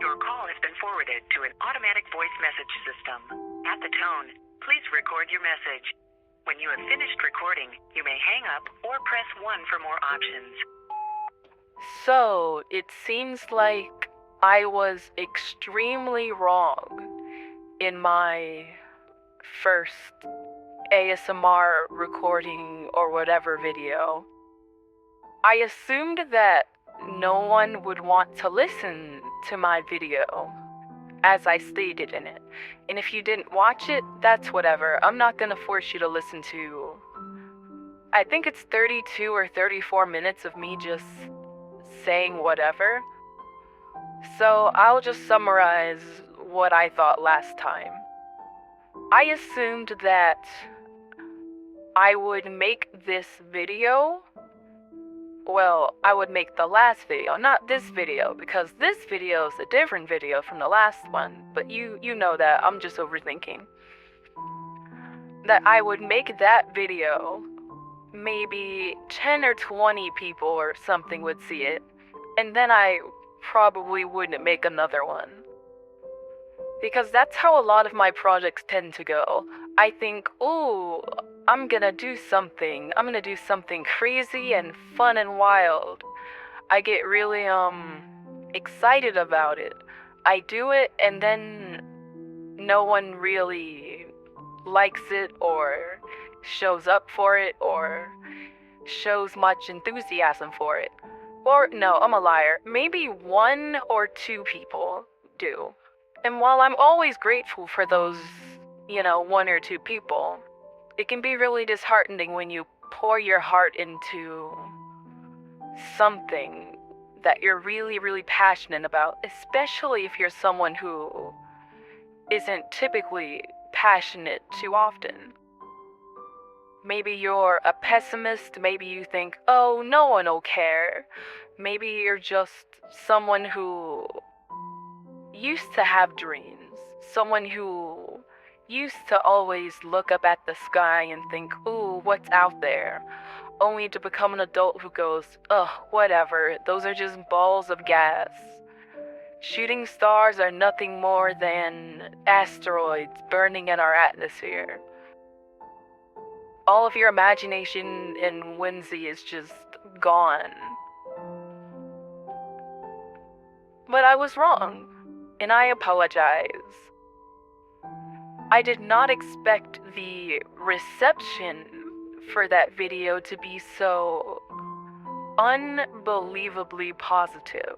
Your call has been forwarded to an automatic voice message system. At the tone, please record your message. When you have finished recording, you may hang up or press 1 for more options. So, it seems like I was extremely wrong in my first ASMR recording or whatever video. I assumed that no one would want to listen to my video, as I stated in it. And if you didn't watch it, that's whatever. I'm not gonna force you to listen to... I think it's 32 or 34 minutes of me just saying whatever. So I'll just summarize what I thought last time. I assumed that I would make this video. Well, I would make the last video, not this video, because this video is a different video from the last one, but you know that, I'm just overthinking. That I would make that video, maybe 10 or 20 people or something would see it, and then I probably wouldn't make another one. Because that's how a lot of my projects tend to go. I think, ooh, I'm gonna do something crazy and fun and wild. I get really, excited about it. I do it, and then no one really likes it, or shows up for it, or shows much enthusiasm for it. Or, no, I'm a liar. Maybe 1 or 2 people do. And while I'm always grateful for those, 1 or 2 people, it can be really disheartening when you pour your heart into something that you're really, really passionate about, especially if you're someone who isn't typically passionate too often. Maybe you're a pessimist, maybe you think, oh, no one will care. Maybe you're just someone who used to have dreams, someone who used to always look up at the sky and think, ooh, what's out there? Only to become an adult who goes, ugh, whatever, those are just balls of gas. Shooting stars are nothing more than asteroids burning in our atmosphere. All of your imagination and whimsy is just gone. But I was wrong, and I apologize. I did not expect the reception for that video to be so unbelievably positive.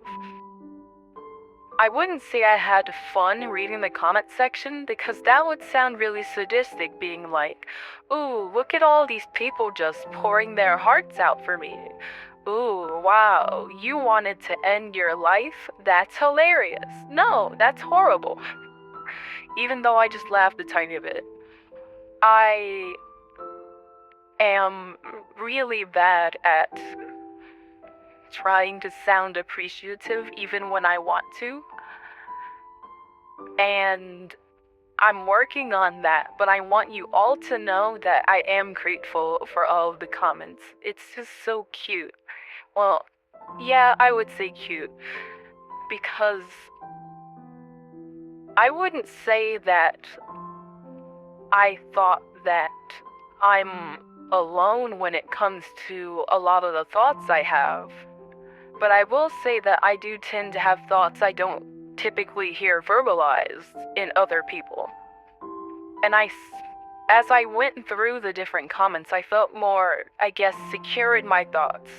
I wouldn't say I had fun reading the comment section, because that would sound really sadistic, being like, ooh, look at all these people just pouring their hearts out for me. Ooh, wow, you wanted to end your life? That's hilarious. No, that's horrible. Even though I just laughed a tiny bit. I am really bad at trying to sound appreciative even when I want to. And I'm working on that, but I want you all to know that I am grateful for all of the comments. It's just so cute. Well, yeah, I would say cute, because I wouldn't say that I thought that I'm alone when it comes to a lot of the thoughts I have. But I will say that I do tend to have thoughts I don't typically hear verbalized in other people. And as I went through the different comments, I felt more, I guess, secure in my thoughts.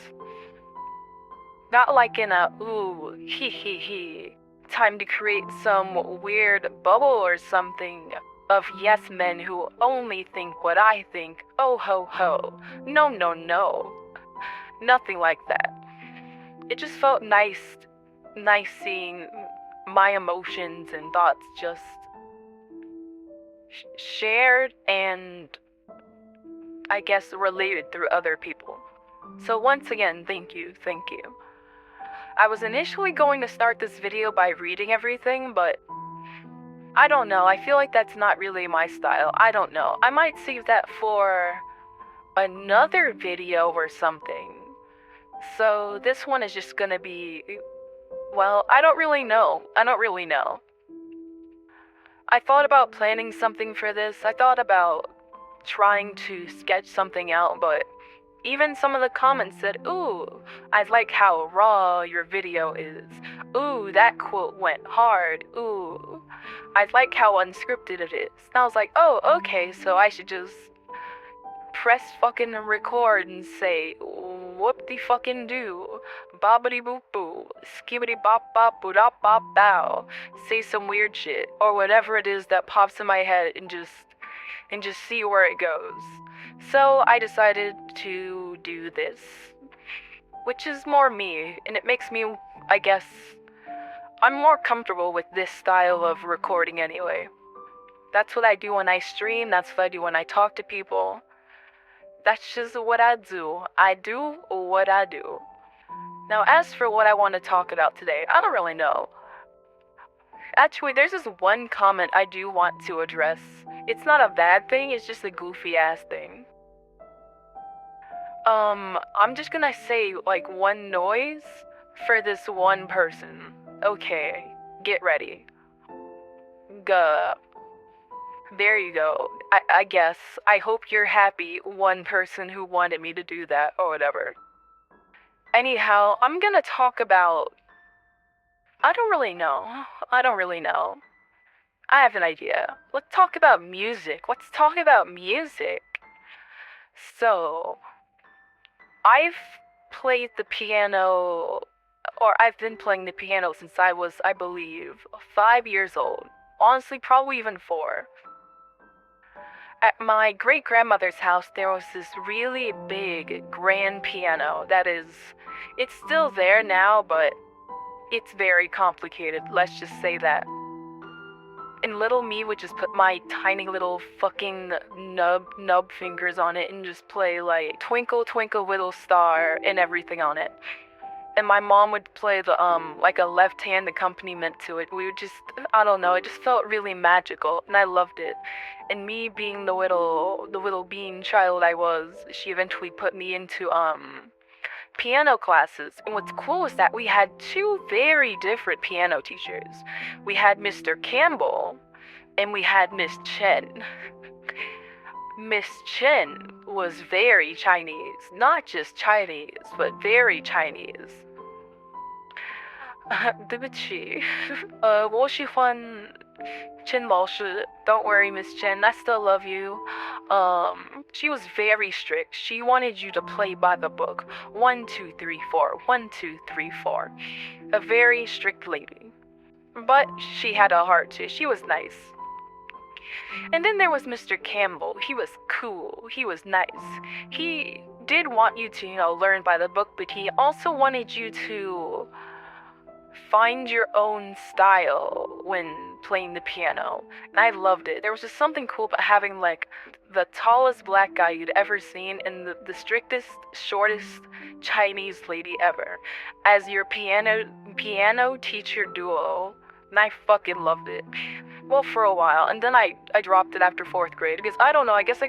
Not like in a, ooh, hee, time to create some weird bubble or something of yes men who only think what I think, oh ho ho. No. Nothing like that. It just felt nice seeing my emotions and thoughts just shared and, I guess, related through other people. So once again, thank you. I was initially going to start this video by reading everything, but I don't know, I feel like that's not really my style. I don't know. I might save that for another video or something. So this one is just gonna be Well, I don't really know. I thought about planning something for this. I thought about trying to sketch something out, but even some of the comments said, "Ooh, I like how raw your video is. Ooh, that quote went hard. Ooh, I like how unscripted it is." And I was like, "Oh, okay, so I should just press fucking record and say, whoop de fucking do, bobbity boop boo, skibbity bop bop boodop bop bow, say some weird shit, or whatever it is that pops in my head and just see where it goes." So I decided to do this, which is more me, and it makes me, I guess, I'm more comfortable with this style of recording anyway. That's what I do when I stream, that's what I do when I talk to people. That's just what I do. I do what I do. Now, as for what I want to talk about today, I don't really know. Actually, there's this one comment I do want to address. It's not a bad thing, it's just a goofy ass thing. I'm just gonna say, like, one noise for this one person. Okay, get ready. Guh. There you go. I guess. I hope you're happy, one person who wanted me to do that, or whatever. Anyhow, I'm gonna talk about... I don't really know. I have an idea. Let's talk about music. So, I've played the piano, or I've been playing the piano since I was, I believe, 5 years old. Honestly, probably even 4. At my great-grandmother's house, there was this really big, grand piano that is... It's still there now, but it's very complicated, let's just say that. And little me would just put my tiny little fucking nub fingers on it and just play, like, Twinkle Twinkle Little Star and everything on it. And my mom would play the, like a left-hand accompaniment to it. We would just, I don't know, it just felt really magical, and I loved it. And me being the little bean child I was, she eventually put me into, piano classes. And what's cool is that we had 2 very different piano teachers. We had Mr. Campbell, and we had Miss Chen. Miss Chen was very Chinese. Not just Chinese, but very Chinese. 对不起，我喜欢 Chen 老师. Don't worry, Miss Chen, I still love you. She was very strict. She wanted you to play by the book. 1, 2, 3, 4. 1, 2, 3, 4. A very strict lady. But she had a heart too. She was nice. And then there was Mr. Campbell. He was cool. He was nice. He did want you to, learn by the book, but he also wanted you to find your own style when playing the piano. And I loved it. There was just something cool about having, like, the tallest black guy you'd ever seen and the strictest, shortest Chinese lady ever as your piano teacher duo. And I fucking loved it. Well, for a while, and then I dropped it after 4th grade because, I don't know, I guess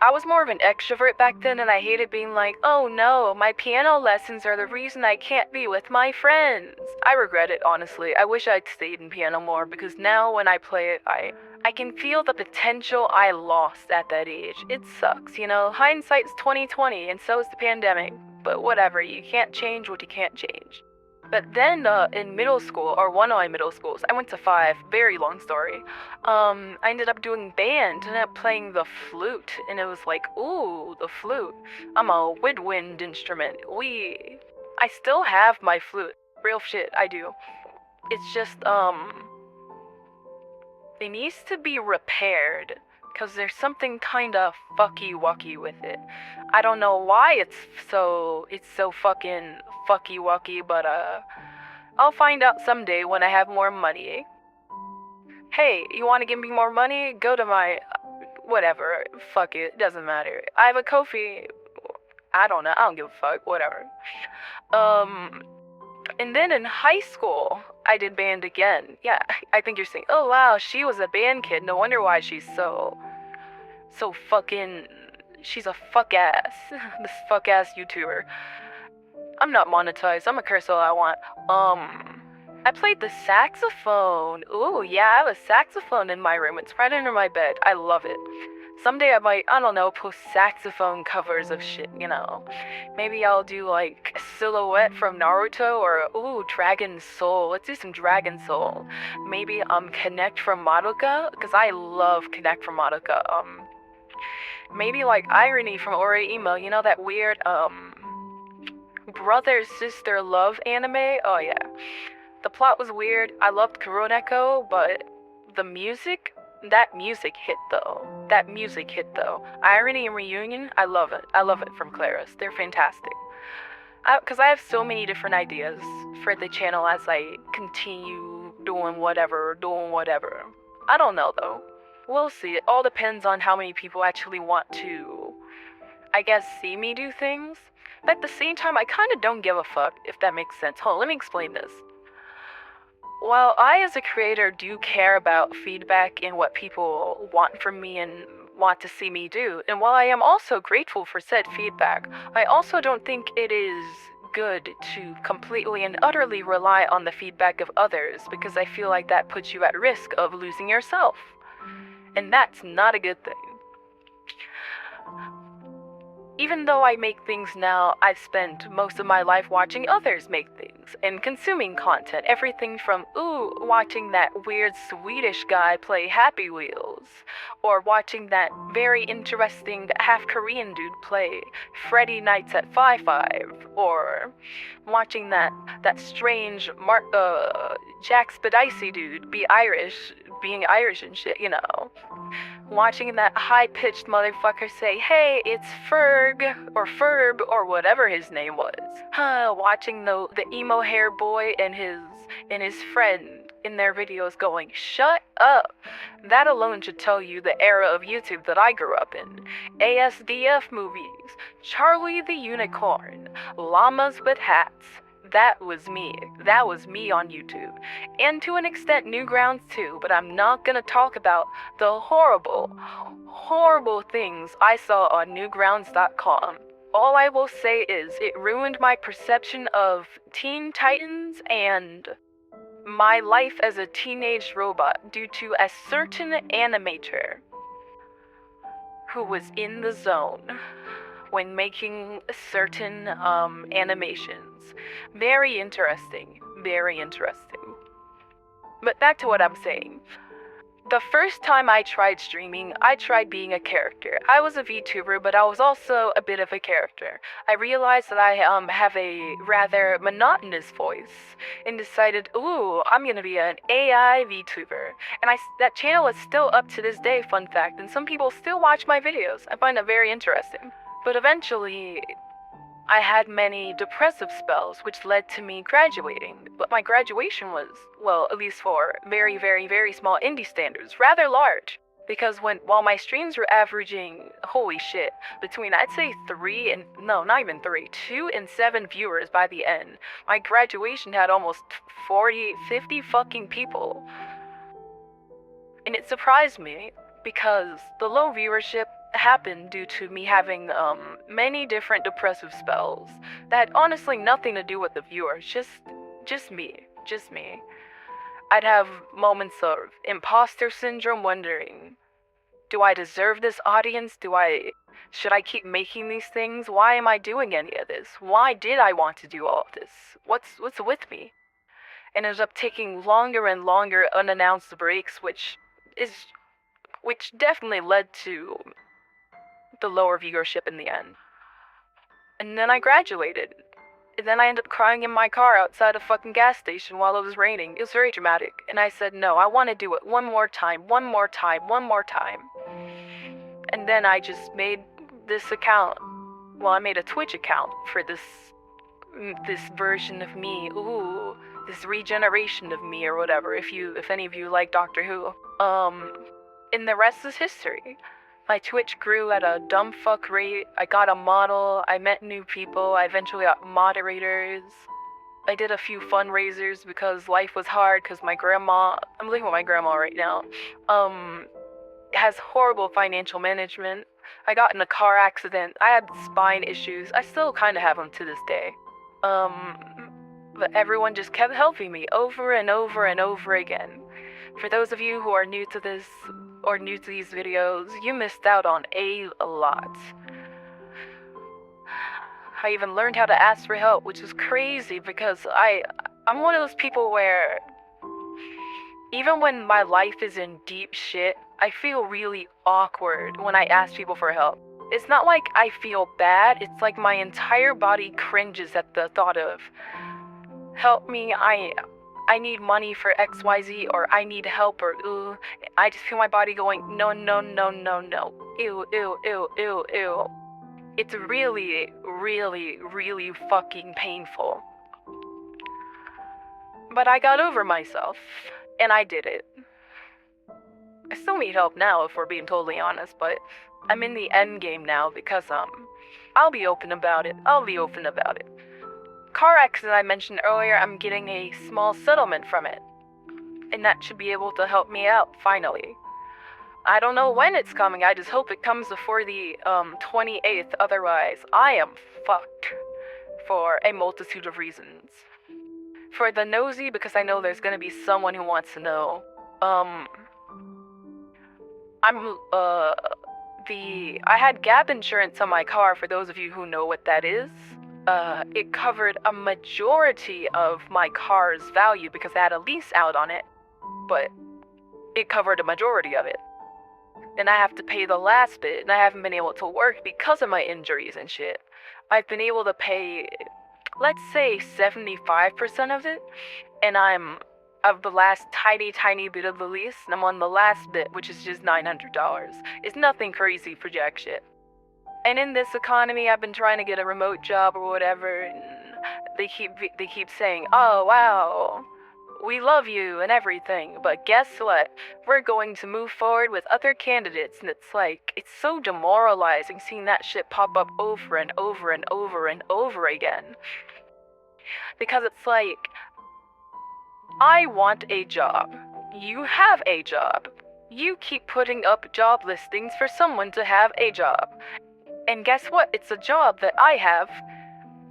I was more of an extrovert back then, and I hated being like, oh no, my piano lessons are the reason I can't be with my friends. I regret it, honestly. I wish I'd stayed in piano more, because now when I play it, I can feel the potential I lost at that age. It sucks, hindsight's 20/20, and so is the pandemic. But whatever, you can't change what you can't change. But then, in middle school, or one of my middle schools, I went to 5, very long story, I ended up doing band, ended up playing the flute, and it was like, ooh, the flute. I'm a woodwind instrument, I still have my flute, real shit, I do. It's just, it needs to be repaired, because there's something kinda fucky-wucky with it. I don't know why it's so fucking fucky-wucky, but I'll find out someday when I have more money. Hey, you wanna give me more money? Go to my... whatever, fuck it, doesn't matter. I have a Ko-fi. I don't know, I don't give a fuck, whatever. And then in high school, I did band again. Yeah, I think you're saying, oh wow, she was a band kid, no wonder why she's so fucking... she's a fuck ass. This fuck ass YouTuber. I'm not monetized. I'm a curse all I want. I played the saxophone. Ooh, yeah, I have a saxophone in my room. It's right under my bed. I love it. Someday I might, I don't know, post saxophone covers of shit, you know. Maybe I'll do like Silhouette from Naruto or ooh, Dragon Soul. Let's do some Dragon Soul. Maybe Connect from Madoka, because I love Connect from Madoka. Maybe like Irony from Imo, you know that weird brother sister love anime? Oh yeah. The plot was weird. I loved Kuroneko, but the music, that music hit though. That music hit though. Irony and Reunion, I love it. I love it from Claris. They're fantastic. Because I have so many different ideas for the channel as I continue doing whatever. I don't know though. We'll see. It all depends on how many people actually want to, I guess, see me do things. But at the same time, I kind of don't give a fuck, if that makes sense. Hold on, let me explain this. While I, as a creator, do care about feedback and what people want from me and want to see me do, and while I am also grateful for said feedback, I also don't think it is good to completely and utterly rely on the feedback of others, because I feel like that puts you at risk of losing yourself. And that's not a good thing. Even though I make things now, I've spent most of my life watching others make things and consuming content. Everything from, ooh, watching that weird Swedish guy play Happy Wheels, or watching that very interesting half Korean dude play Freddy Nights at Fi-Five, or watching that strange Jack Spadicy dude being Irish and shit, you know. Watching that high-pitched motherfucker say, hey, it's Ferb, or whatever his name was. Watching the emo hair boy and his friend in their videos going, shut up. That alone should tell you the era of YouTube that I grew up in. ASDF movies, Charlie the Unicorn, llamas with hats. That was me. That was me on YouTube. And to an extent, Newgrounds too, but I'm not gonna talk about the horrible, horrible things I saw on Newgrounds.com. All I will say is it ruined my perception of Teen Titans and my life as a teenage robot due to a certain animator who was in the zone when making certain animations. Very interesting. But back to what I'm saying. The first time I tried streaming, I tried being a character. I was a VTuber, but I was also a bit of a character. I realized that I have a rather monotonous voice, and decided, ooh, I'm gonna be an AI VTuber. And that channel is still up to this day, fun fact, and some people still watch my videos. I find that very interesting. But eventually, I had many depressive spells, which led to me graduating. But my graduation was, well, at least for very, very, very small indie standards, rather large. Because while my streams were averaging, holy shit, between I'd say 2 and 7 viewers by the end, my graduation had almost 40, 50 fucking people. And it surprised me, because the low viewership happened due to me having many different depressive spells that had honestly nothing to do with the viewers, just me. I'd have moments of imposter syndrome, wondering, do I deserve this audience? Should I keep making these things? Why am I doing any of this? Why did I want to do all of this? What's with me? And ended up taking longer and longer unannounced breaks, which definitely led to the lower viewership in the end. And then I graduated. And then I ended up crying in my car outside a fucking gas station while it was raining. It was very dramatic. And I said, no, I want to do it one more time. And then I just made this account. Well, I made a Twitch account for this version of me. Ooh, this regeneration of me or whatever, if any of you like Doctor Who. And the rest is history. My Twitch grew at a dumb fuck rate. I got a model, I met new people, I eventually got moderators. I did a few fundraisers because life was hard, because my grandma, I'm living with my grandma right now, has horrible financial management. I got in a car accident, I had spine issues, I still kind of have them to this day. But everyone just kept helping me over and over and over again. For those of you who are new to this or new to these videos, you missed out on a lot. I even learned how to ask for help, which is crazy because I'm one of those people where even when my life is in deep shit, I feel really awkward when I ask people for help. It's not like I feel bad, it's like my entire body cringes at the thought of, help me, I need money for XYZ, or I need help, or ooh. I just feel my body going, no, no, no, no, no. Ew, ew, ew, ew, ew. It's really, really, really fucking painful. But I got over myself, and I did it. I still need help now, if we're being totally honest, but I'm in the end game now because, I'll be open about it. Car accident I mentioned earlier, I'm getting a small settlement from it. And that should be able to help me out, finally. I don't know when it's coming, I just hope it comes before the 28th, otherwise I am fucked for a multitude of reasons. For the nosy, because I know there's gonna be someone who wants to know, I had gap insurance on my car, for those of you who know what that is. It covered a majority of my car's value because I had a lease out on it, but it covered a majority of it. And I have to pay the last bit, and I haven't been able to work because of my injuries and shit. I've been able to pay, let's say, 75% of it, and I'm of the last tiny bit of the lease, and I'm on the last bit, which is just $900. It's nothing crazy for jack shit. And in this economy, I've been trying to get a remote job or whatever, and they keep saying, oh wow, we love you and everything, but guess what? We're going to move forward with other candidates, and it's like, it's so demoralizing seeing that shit pop up over and over and over and over again. Because it's like, I want a job. You have a job. You keep putting up job listings for someone to have a job. And guess what? It's a job that I have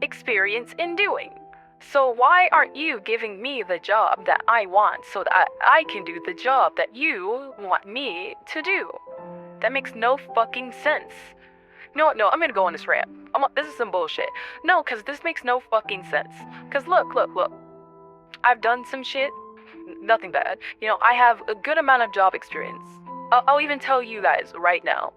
experience in doing. So why aren't you giving me the job that I want so that I can do the job that you want me to do? That makes no fucking sense. No, I'm gonna go on this rant. This is some bullshit. No, because this makes no fucking sense. Because look. I've done some shit. Nothing bad. You know, I have a good amount of job experience. I'll even tell you guys right now.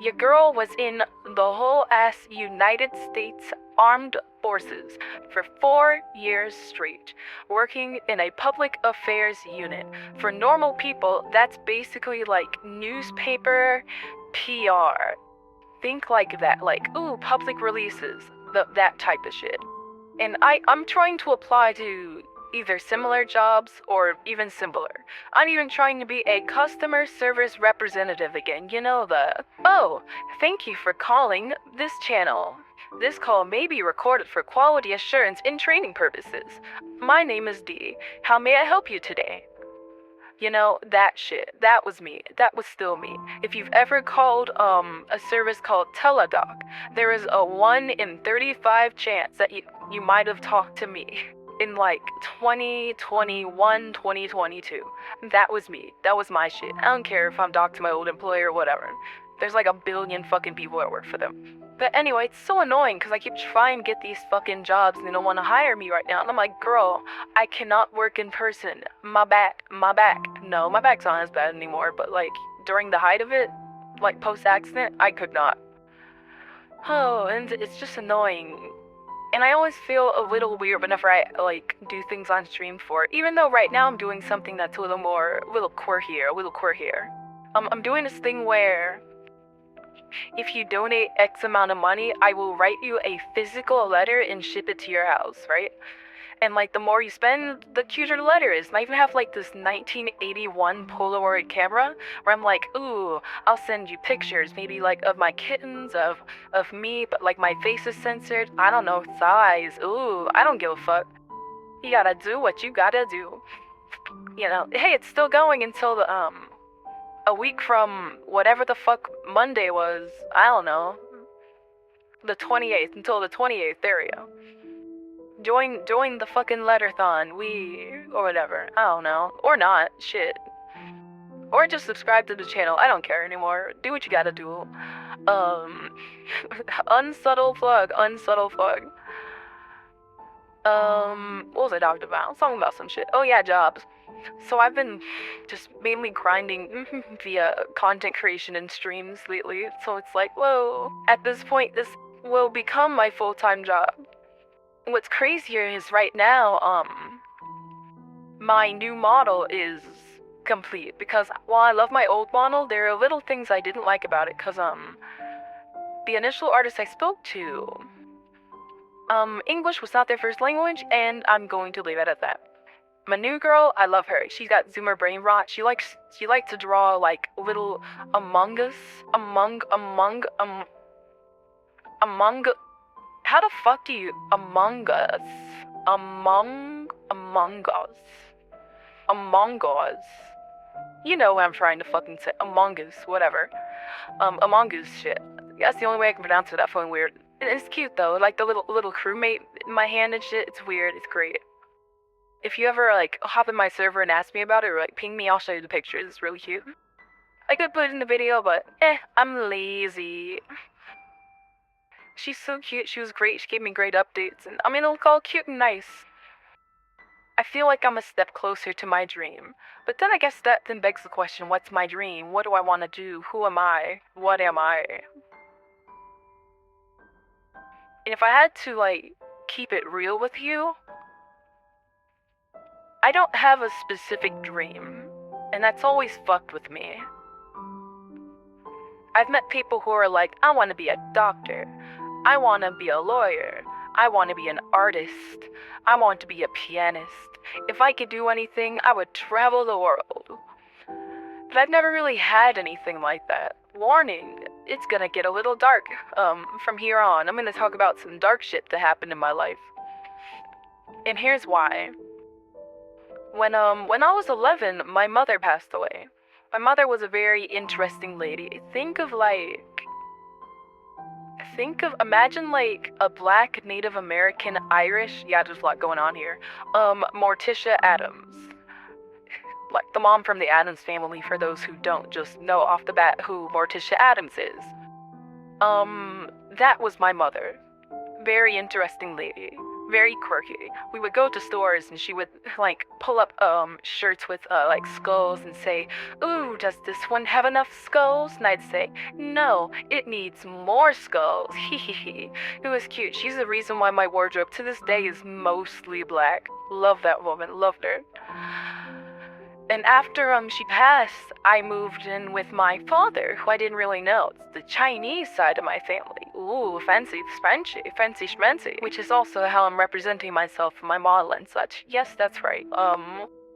Your girl was in the whole ass United States Armed Forces for 4 years straight, working in a public affairs unit. For normal people, that's basically like newspaper PR. Think like that, like, ooh, public releases, that type of shit. And I'm trying to apply to either similar jobs or even simpler. I'm even trying to be a customer service representative again. You know, oh, thank you for calling this channel. This call may be recorded for quality assurance and training purposes. My name is Dee. How may I help you today? You know, that shit. That was me. That was still me. If you've ever called a service called Teledoc, there is a 1 in 35 chance that you might have talked to me in like 2021, 2022. That was me. That was my shit. I don't care if I'm talking to my old employer or whatever. There's like a billion fucking people that work for them. But anyway, it's so annoying because I keep trying to get these fucking jobs and they don't want to hire me right now. And I'm like, girl, I cannot work in person. My back. No, my back's not as bad anymore, but like during the height of it, like post-accident, I could not. Oh, and it's just annoying. And I always feel a little weird whenever I like do things on stream for it. Even though right now I'm doing something that's a little quirkier. I'm doing this thing where if you donate X amount of money, I will write you a physical letter and ship it to your house, right? And like the more you spend, the cuter the letter is. And I even have like this 1981 Polaroid camera where I'm like, ooh, I'll send you pictures, maybe like of my kittens, of me, but like my face is censored. I don't know, thighs. Ooh, I don't give a fuck. You gotta do what you gotta do. You know, hey, it's still going until the a week from whatever the fuck Monday was. I don't know. The 28th, until the 28th, there we go. Join the fucking letterthon, or whatever. I don't know. Or not, shit. Or just subscribe to the channel, I don't care anymore. Do what you gotta do. Unsubtle plug. What was I talking about? Something about some shit. Oh yeah, jobs. So I've been just mainly grinding via content creation and streams lately. So it's like, whoa, at this point, this will become my full-time job. What's crazier is right now, my new model is complete, because while I love my old model, there are little things I didn't like about it, cause the initial artist I spoke to, English was not their first language, and I'm going to leave it at that. My new girl, I love her. She's got zoomer brain rot. She likes to draw like little among us. How the fuck do you Among Us? Among Us. You know what I'm trying to fucking say. Among Us, whatever. Among Us shit. That's the only way I can pronounce it. That fucking weird. It's cute though. Like the little crewmate in my hand and shit. It's weird. It's great. If you ever like hop in my server and ask me about it, or like ping me, I'll show you the pictures. It's really cute. I could put it in the video, but I'm lazy. She's so cute. She was great. She gave me great updates, and I mean, it'll look all cute and nice. I feel like I'm a step closer to my dream. But then I guess that then begs the question, what's my dream? What do I want to do? Who am I? What am I? And if I had to, like, keep it real with you, I don't have a specific dream. And that's always fucked with me. I've met people who are like, I want to be a doctor. I want to be a lawyer. I want to be an artist. I want to be a pianist. If I could do anything, I would travel the world. But I've never really had anything like that. Warning, it's gonna get a little dark from here on. I'm gonna talk about some dark shit that happened in my life. And here's why. When I was 11, my mother passed away. My mother was a very interesting lady. Imagine like a black Native American Irish, yeah, there's a lot going on here, Morticia Addams. Like the mom from the Addams Family, for those who don't just know off the bat who Morticia Addams is. That was my mother. Very interesting lady. Very quirky. We would go to stores and she would like pull up shirts with like skulls and say, "Ooh, does this one have enough skulls?" And I'd say, "No, it needs more skulls." Hehehe. It was cute. She's the reason why my wardrobe to this day is mostly black. Love that woman. Loved her. And after she passed, I moved in with my father, who I didn't really know. It's the Chinese side of my family. Ooh, fancy schmancy. Which is also how I'm representing myself in my model and such. Yes, that's right.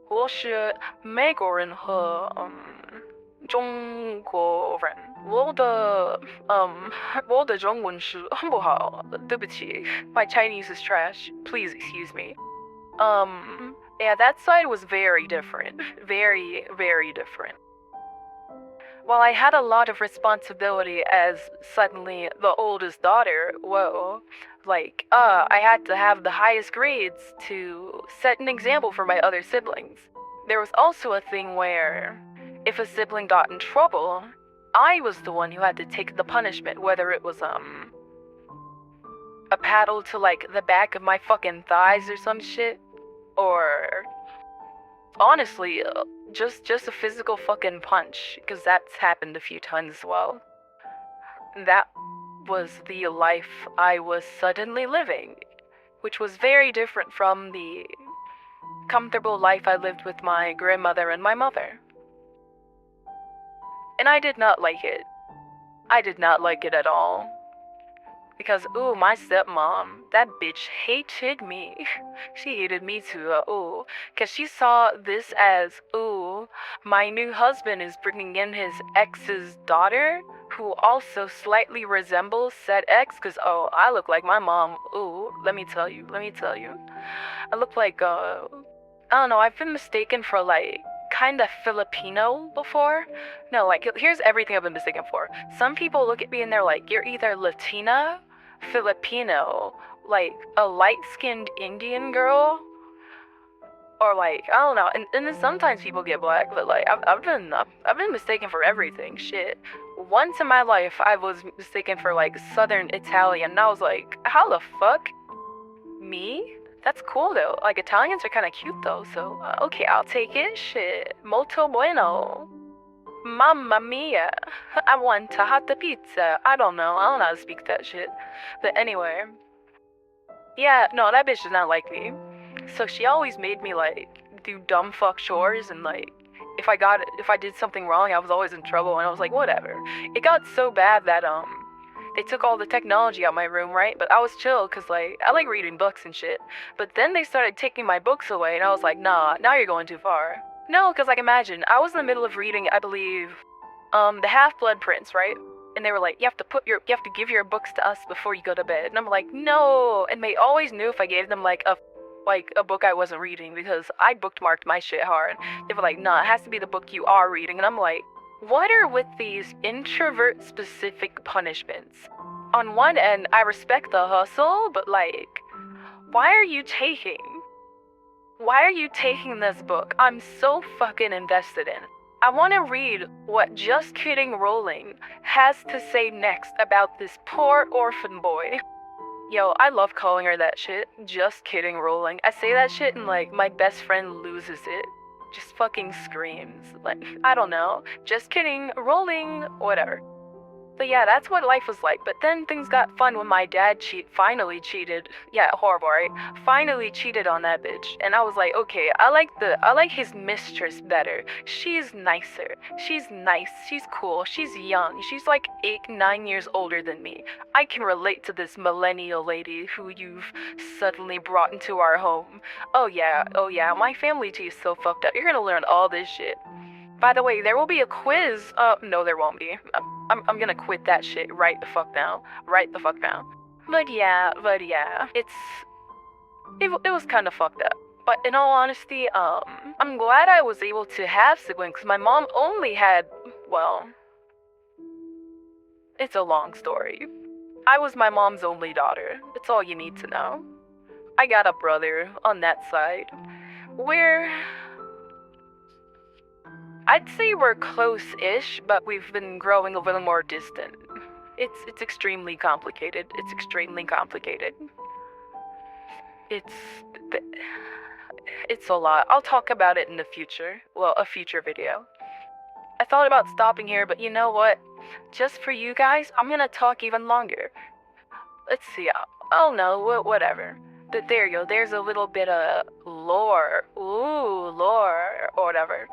我是美国人和中国人。我的中文是很不好，对不起。My Chinese is trash. Please excuse me. Yeah, that side was very different. Very, very different. While I had a lot of responsibility as suddenly the oldest daughter, I had to have the highest grades to set an example for my other siblings. There was also a thing where, if a sibling got in trouble, I was the one who had to take the punishment, whether it was, a paddle to, like, the back of my fucking thighs or some shit. Or, honestly, just a physical fucking punch, because that's happened a few times as well. That was the life I was suddenly living, which was very different from the comfortable life I lived with my grandmother and my mother. And I did not like it. I did not like it at all. Because, ooh, my stepmom, that bitch hated me. She hated me too, because she saw this as, ooh, my new husband is bringing in his ex's daughter, who also slightly resembles said ex, because, I look like my mom. Ooh, let me tell you. I look like, I don't know, I've been mistaken for, like, kind of Filipino before. No, like, here's everything I've been mistaken for. Some people look at me and they're like, you're either Latina, Filipino, like a light-skinned Indian girl, or like I don't know. And then sometimes people get black, but like I've been mistaken for everything. Shit. Once in my life, I was mistaken for like Southern Italian, and I was like, how the fuck? Me? That's cool though. Like Italians are kind of cute though, so okay, I'll take it. Shit, molto bueno. Mamma mia, I want a hot pizza. I don't know how to speak that shit. But anyway, yeah, no, that bitch did not like me. So she always made me like do dumb fuck chores, and like if I did something wrong, I was always in trouble, and I was like, whatever. It got so bad that they took all the technology out my room, right? But I was chill, cause like I like reading books and shit. But then they started taking my books away, and I was like, nah, now you're going too far. No, cause like imagine, I was in the middle of reading, I believe, the Half-Blood Prince, right? And they were like, you have to give your books to us before you go to bed. And I'm like, no. And they always knew if I gave them like a book I wasn't reading, because I bookmarked my shit hard. They were like, nah, it has to be the book you are reading. And I'm like, what are with these introvert-specific punishments? On one end, I respect the hustle, but like, why are you taking this book I'm so fucking invested in? I want to read what Just Kidding Rowling has to say next about this poor orphan boy. Yo, I love calling her that shit. Just Kidding Rowling. I say that shit and like my best friend loses it. Just fucking screams. Like, I don't know. Just kidding, Rowling, whatever. But yeah, that's what life was like. But then things got fun when my dad finally cheated. Yeah, horrible, right? Finally cheated on that bitch. And I was like, okay, I like his mistress better. She's nicer. She's nice. She's cool. She's young. She's like 9 years older than me. I can relate to this millennial lady who you've suddenly brought into our home. Oh yeah, my family tea is so fucked up. You're gonna learn all this shit. By the way, there will be a quiz. No, there won't be. I'm gonna quit that shit right the fuck now. Right the fuck now. But yeah, it was kind of fucked up. But in all honesty, I'm glad I was able to have siblings, because my mom only had, well, it's a long story. I was my mom's only daughter. That's all you need to know. I got a brother on that side. I'd say we're close-ish, but we've been growing a little more distant. It's extremely complicated. It's a lot. I'll talk about it in the future. Well, a future video. I thought about stopping here, but you know what? Just for you guys, I'm gonna talk even longer. Let's see. Oh no, whatever. But there you go, there's a little bit of lore. Ooh, lore, or whatever.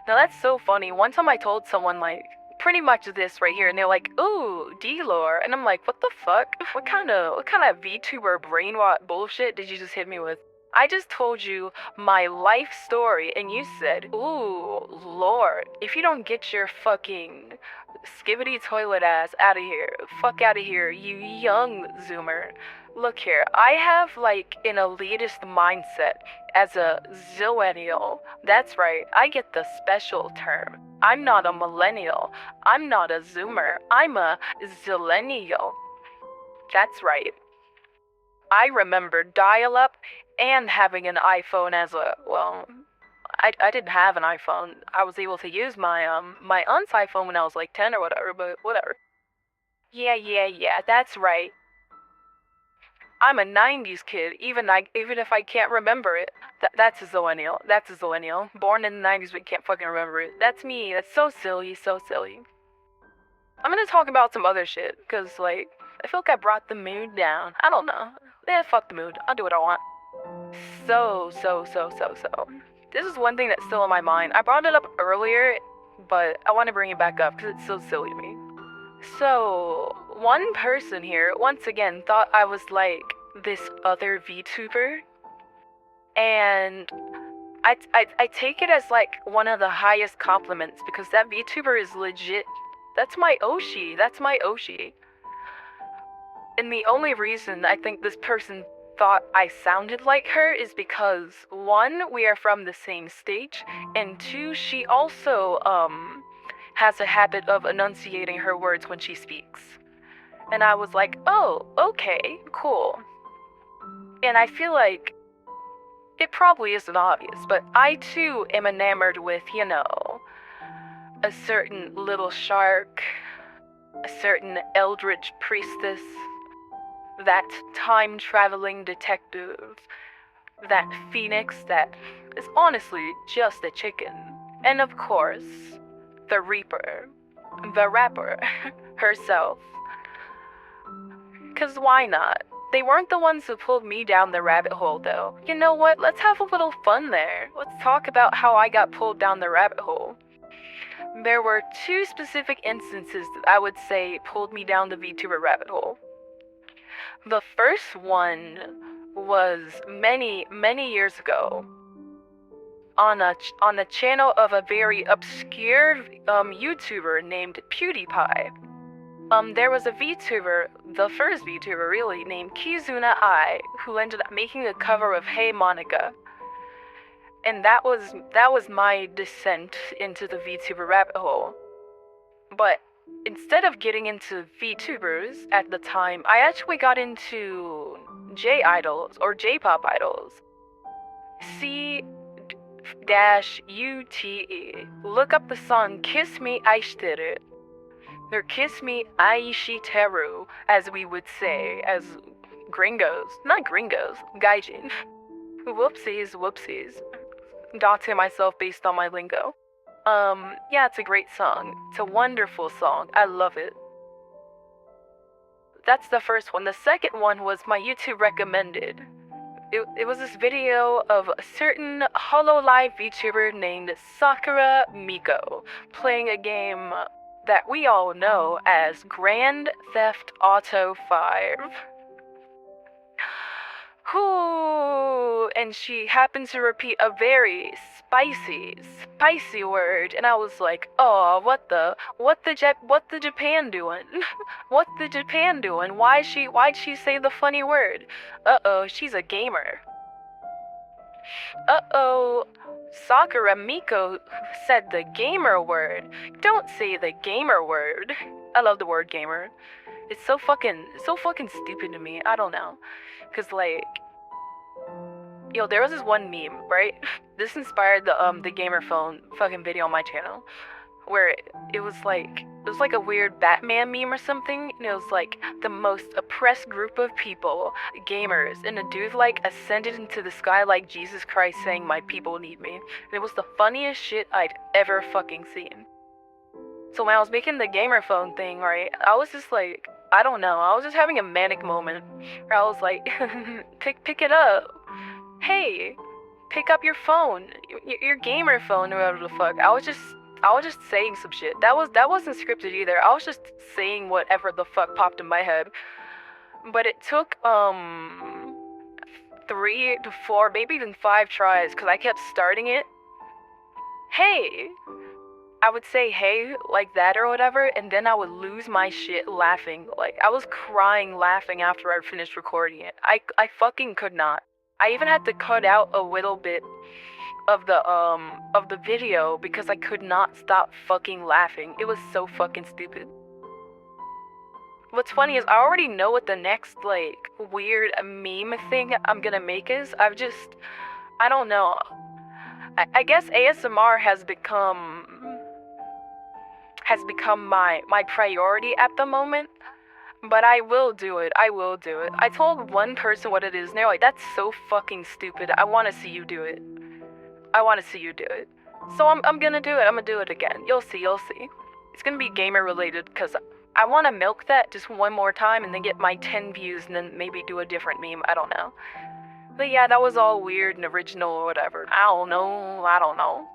Now that's so funny. One time I told someone, like, pretty much this right here, and they're like, ooh, D-lore. And I'm like, what the fuck? What kind of VTuber brainwash bullshit did you just hit me with? I just told you my life story, and you said, ooh, lore. If you don't get your fucking skibbity toilet ass out of here, fuck out of here, you young zoomer. Look here, I have like an elitist mindset as a zillennial. That's right, I get the special term. I'm not a millennial. I'm not a zoomer. I'm a zillennial. That's right. I remember dial-up and having an iPhone as a, well, I didn't have an iPhone. I was able to use my aunt's iPhone when I was like 10 or whatever, but whatever. Yeah, that's right. I'm a 90s kid, even if I can't remember it. That's a zillennial. Born in the 90s but can't fucking remember it. That's me. That's so silly. I'm gonna talk about some other shit, cause like, I feel like I brought the mood down. I don't know. Fuck the mood. I'll do what I want. So. This is one thing that's still on my mind. I brought it up earlier, but I want to bring it back up because it's so silly to me. So, one person here, once again, thought I was like this other VTuber. And I take it as like one of the highest compliments, because that VTuber is legit. That's my Oshi. And the only reason I think this person thought I sounded like her is because, one, we are from the same state, and two, she also, has a habit of enunciating her words when she speaks. And I was like, oh, okay, cool. And I feel like it probably isn't obvious, but I too am enamored with, a certain little shark, a certain eldritch priestess, that time-traveling detective, that phoenix that is honestly just a chicken. And of course, the Reaper, the rapper herself. 'Cause why not? They weren't the ones who pulled me down the rabbit hole, though. You know what? Let's have a little fun there. Let's talk about how I got pulled down the rabbit hole. There were two specific instances that I would say pulled me down the VTuber rabbit hole. The first one was many, many years ago on a channel of a very obscure YouTuber named PewDiePie. There was a VTuber, the first VTuber really, named Kizuna Ai, who ended up making a cover of Hey Monica. And that was my descent into the VTuber rabbit hole. But instead of getting into VTubers at the time, I actually got into J-idols, or J-pop idols. C-UTE. Look up the song Kiss Me Aishiteru. Or Kiss Me Aishiteru, as we would say, as gringos. Not gringos, gaijin. Whoopsies. Doxing myself based on my lingo. Yeah, it's a great song. It's a wonderful song. I love it. That's the first one. The second one was my YouTube recommended. It was this video of a certain HoloLive VTuber named Sakura Miko playing a game that we all know as Grand Theft Auto 5. Whoo! And she happened to repeat a very spicy word, and I was like, oh, what the Japan doing? What the Japan doing? Why'd she say the funny word? Uh-oh, she's a gamer. Uh-oh, Sakura Miko said the gamer word. Don't say the gamer word. I love the word gamer. It's so fucking stupid to me. I don't know. 'Cause like, there was this one meme, right? This inspired the gamer phone fucking video on my channel, where it was like a weird Batman meme or something, and it was like the most oppressed group of people, gamers, and a dude like ascended into the sky like Jesus Christ saying, "My people need me." And it was the funniest shit I'd ever fucking seen. So when I was making the gamer phone thing, right, I was just like, I don't know, I was just having a manic moment where I was like, pick it up. Hey, pick up your phone, your gamer phone, or whatever the fuck. I was just saying some shit. That wasn't scripted either. I was just saying whatever the fuck popped in my head. But it took 3 to 4, maybe even 5 tries, because I kept starting it. Hey. I would say hey like that or whatever, and then I would lose my shit laughing. Like, I was crying laughing after I finished recording it. I fucking could not. I even had to cut out a little bit of the video because I could not stop fucking laughing. It was so fucking stupid. What's funny is I already know what the next like weird meme thing I'm gonna make is. I don't know. I guess ASMR has become my priority at the moment, but I will do it. I told one person what it is, and they're like, that's so fucking stupid. I want to see you do it. So I'm gonna do it. I'm gonna do it again. You'll see. It's gonna be gamer related, because I want to milk that just one more time and then get my 10 views and then maybe do a different meme. I don't know. But yeah, that was all weird and original or whatever. I don't know.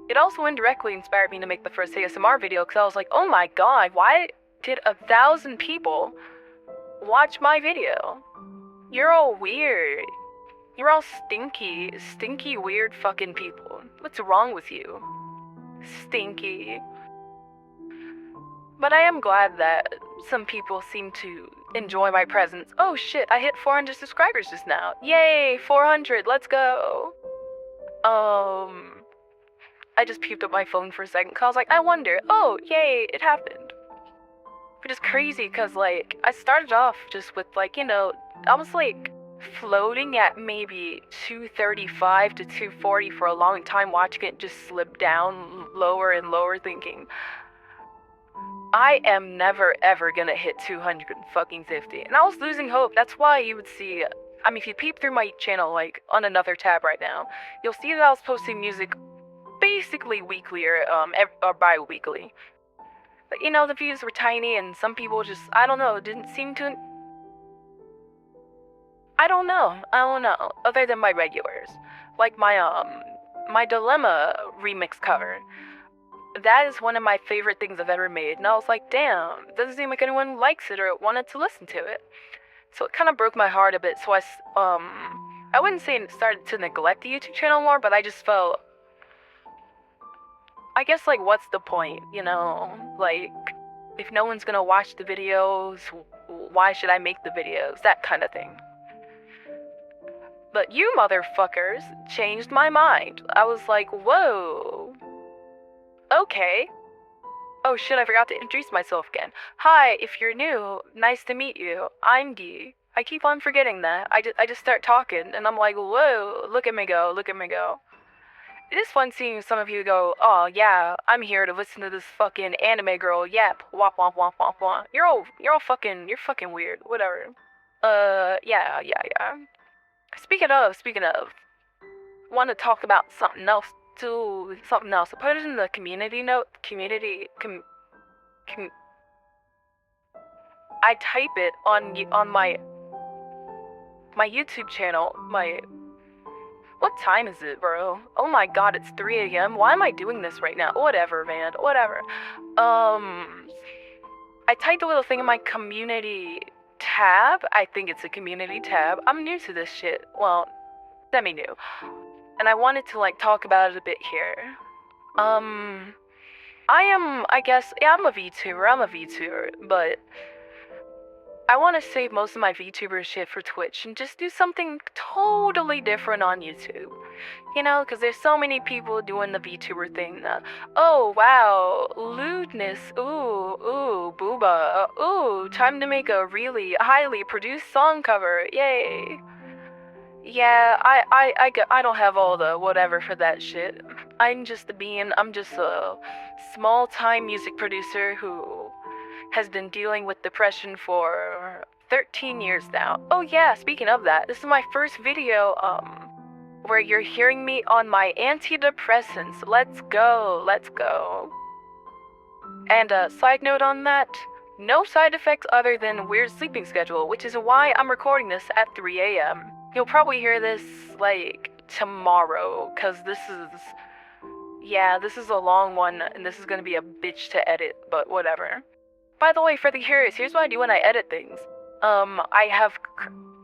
It also indirectly inspired me to make the first ASMR video, because I was like, oh my god, why did 1,000 people watch my video? You're all weird. You're all stinky, weird fucking people. What's wrong with you? Stinky. But I am glad that some people seem to enjoy my presence. Oh shit, I hit 400 subscribers just now. Yay, 400, let's go. I just peeped up my phone for a second, cause I was like, I wonder, oh, yay, it happened. Which is crazy, cause like, I started off just with like, I was like, floating at maybe 235 to 240 for a long time, watching it just slip down lower and lower, thinking, I am never ever gonna hit 250. And I was losing hope. That's why you would see, I mean, if you peep through my channel, like on another tab right now, you'll see that I was posting music basically weekly or bi-weekly. But you know, the views were tiny and some people just, I don't know, didn't seem to... I don't know, other than my regulars. Like my Dilemma remix cover. That is one of my favorite things I've ever made, and I was like, damn, it doesn't seem like anyone likes it or wanted to listen to it. So it kind of broke my heart a bit, so I wouldn't say it started to neglect the YouTube channel more, but I just felt, I guess, like, what's the point, you know? Like, if no one's gonna watch the videos, why should I make the videos? That kind of thing. But you motherfuckers changed my mind. I was like, whoa. Okay. Oh shit, I forgot to introduce myself again. Hi, if you're new, nice to meet you. I'm Dee. I keep on forgetting that. I just start talking, and I'm like, whoa, look at me go, look at me go. It is fun seeing some of you go, oh yeah, I'm here to listen to this fucking anime girl yap, womp womp womp womp womp. You're fucking weird, whatever. Yeah. Speaking of, want to talk about something else too, something else. Put it in the community note, I type it on my YouTube channel, what time is it, bro? Oh my god, it's 3 a.m. Why am I doing this right now? Whatever, man, whatever. I typed a little thing in my community tab. I think it's a community tab. I'm new to this shit. Well, semi-new. And I wanted to, like, talk about it a bit here. I'm a VTuber, but I want to save most of my VTuber shit for Twitch and just do something totally different on YouTube. You know, because there's so many people doing the VTuber thing. Oh, wow, lewdness, ooh, booba, ooh, time to make a really highly produced song cover, yay. Yeah, I don't have all the whatever for that shit. I'm just a small-time music producer who has been dealing with depression for 13 years now. Oh yeah, speaking of that, this is my first video, where you're hearing me on my antidepressants. Let's go. And side note on that, no side effects other than weird sleeping schedule, which is why I'm recording this at 3 a.m. You'll probably hear this, like, tomorrow, cause this is a long one, and this is gonna be a bitch to edit, but whatever. By the way, for the curious, here's what I do when I edit things. I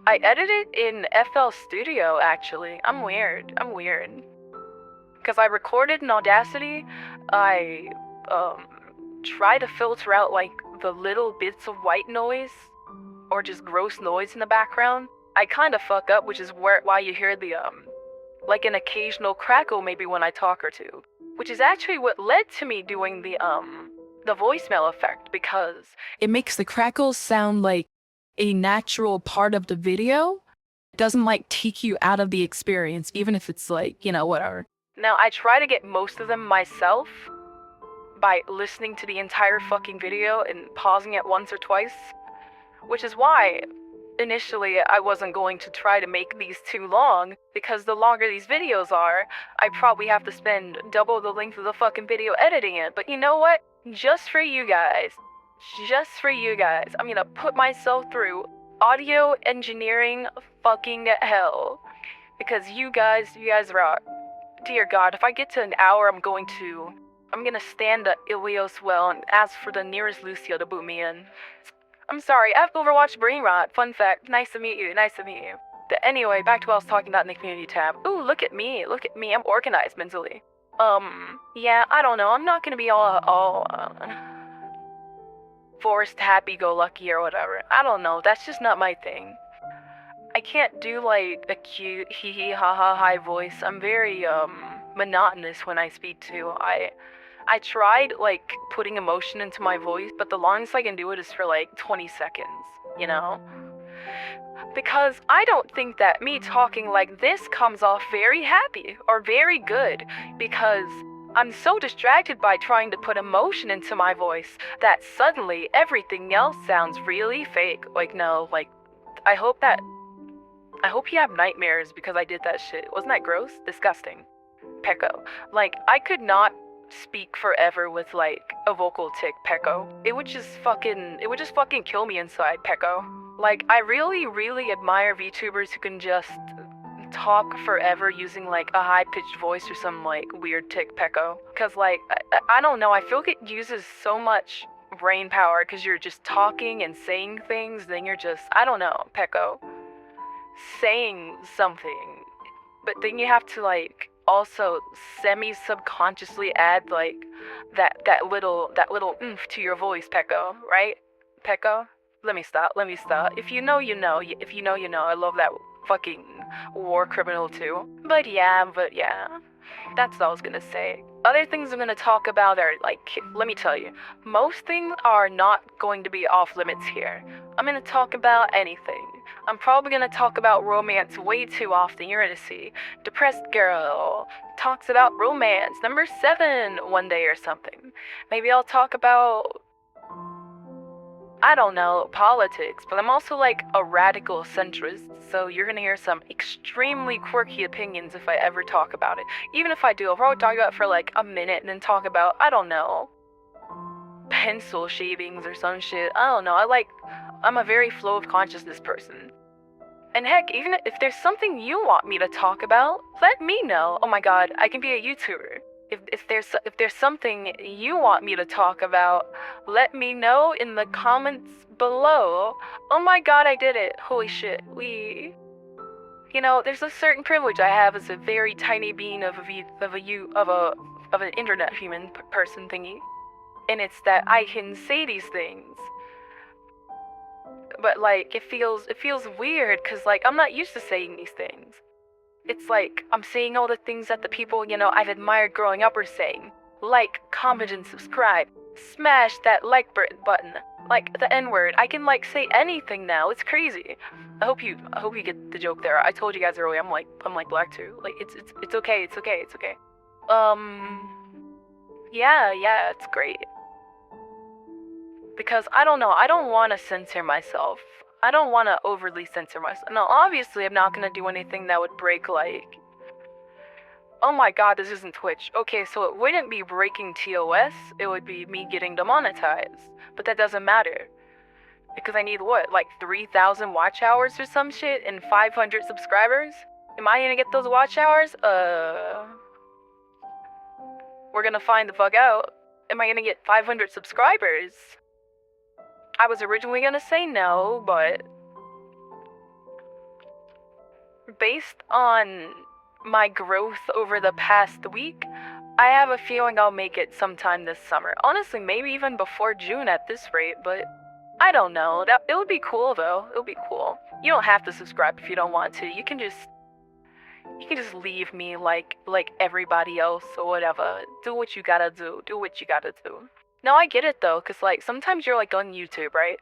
edit it in FL Studio, actually. I'm weird. Because I recorded in Audacity, I, try to filter out, like, the little bits of white noise, or just gross noise in the background. I kinda fuck up, which is why you hear the, like an occasional crackle maybe when I talk or two. Which is actually what led to me doing the voicemail effect, because it makes the crackles sound like a natural part of the video. It doesn't, like, take you out of the experience, even if it's, like, you know, whatever. Now, I try to get most of them myself by listening to the entire fucking video and pausing it once or twice, which is why initially I wasn't going to try to make these too long, because the longer these videos are, I probably have to spend double the length of the fucking video editing it. But you know what? Just for you guys, I'm gonna put myself through audio engineering fucking hell, because you guys rock. Dear God, if I get to an hour, I'm gonna stand at Ilios well and ask for the nearest Lucio to boot me in. I'm sorry, I have Overwatch brain rot. Fun fact, nice to meet you. But anyway, back to what I was talking about in the community tab. Ooh, look at me, I'm organized mentally. Yeah, I don't know, I'm not gonna be all forced happy-go-lucky or whatever. I don't know, that's just not my thing. I can't do, like, a cute hee-hee ha-ha high voice. I'm very, monotonous when I speak too. I tried, like, putting emotion into my voice, but the longest I can do it is for, like, 20 seconds, you know? Because I don't think that me talking like this comes off very happy or very good, because I'm so distracted by trying to put emotion into my voice that suddenly everything else sounds really fake. Like, no, like, I hope you have nightmares because I did that shit. Wasn't that gross? Disgusting. Pecco. Like, I could not speak forever with, like, a vocal tick, Pecco. It would just fucking kill me inside, Pecco. Like, I really, really admire VTubers who can just talk forever using, like, a high-pitched voice or some, like, weird tick, Pecco. Because, like, I don't know, I feel like it uses so much brain power because you're just talking and saying things, then you're just, I don't know, Pecco, saying something. But then you have to, like, also semi-subconsciously add, like, that little oomph to your voice, Pecco, right? Pecco? Let me stop. If you know, you know. If you know, you know. I love that fucking war criminal too. But yeah. That's all I was gonna say. Other things I'm gonna talk about are, like, let me tell you, most things are not going to be off limits here. I'm gonna talk about anything. I'm probably gonna talk about romance way too often. You're gonna see depressed girl talks about romance number 7 one day or something. Maybe I'll talk about, I don't know, politics, but I'm also like a radical centrist, so you're gonna hear some extremely quirky opinions if I ever talk about it. Even if I do, I'll probably talk about it for like a minute and then talk about, I don't know, pencil shavings or some shit. I don't know, I'm a very flow of consciousness person. And heck, even if there's something you want me to talk about, let me know. Oh my god, I can be a YouTuber. If there's something you want me to talk about, let me know in the comments below. Oh my god, I did it. Holy shit. You know, there's a certain privilege I have as a very tiny being of an internet human person thingy. And it's that I can say these things. But like it feels weird cuz like I'm not used to saying these things. It's like I'm saying all the things that the people, you know, I've admired growing up are saying. Like, comment, and subscribe. Smash that like button. Like the N-word. I can like say anything now. It's crazy. I hope you get the joke there. I told you guys earlier. I'm like black too. Like it's okay. It's okay. Yeah, it's great. Because I don't know. I don't want to censor myself. I don't want to overly censor myself. No, obviously I'm not going to do anything that would break, like... Oh my god, this isn't Twitch. Okay, so it wouldn't be breaking TOS, it would be me getting demonetized. But that doesn't matter. Because I need what, like 3,000 watch hours or some shit and 500 subscribers? Am I gonna get those watch hours? We're gonna find the fuck out. Am I gonna get 500 subscribers? I was originally gonna say no, but based on my growth over the past week, I have a feeling I'll make it sometime this summer. Honestly, maybe even before June at this rate, but I don't know. It would be cool though. It would be cool. You don't have to subscribe if you don't want to. You can just leave me like everybody else or whatever. Do what you gotta do. No, I get it though, cause like sometimes you're like on YouTube, right?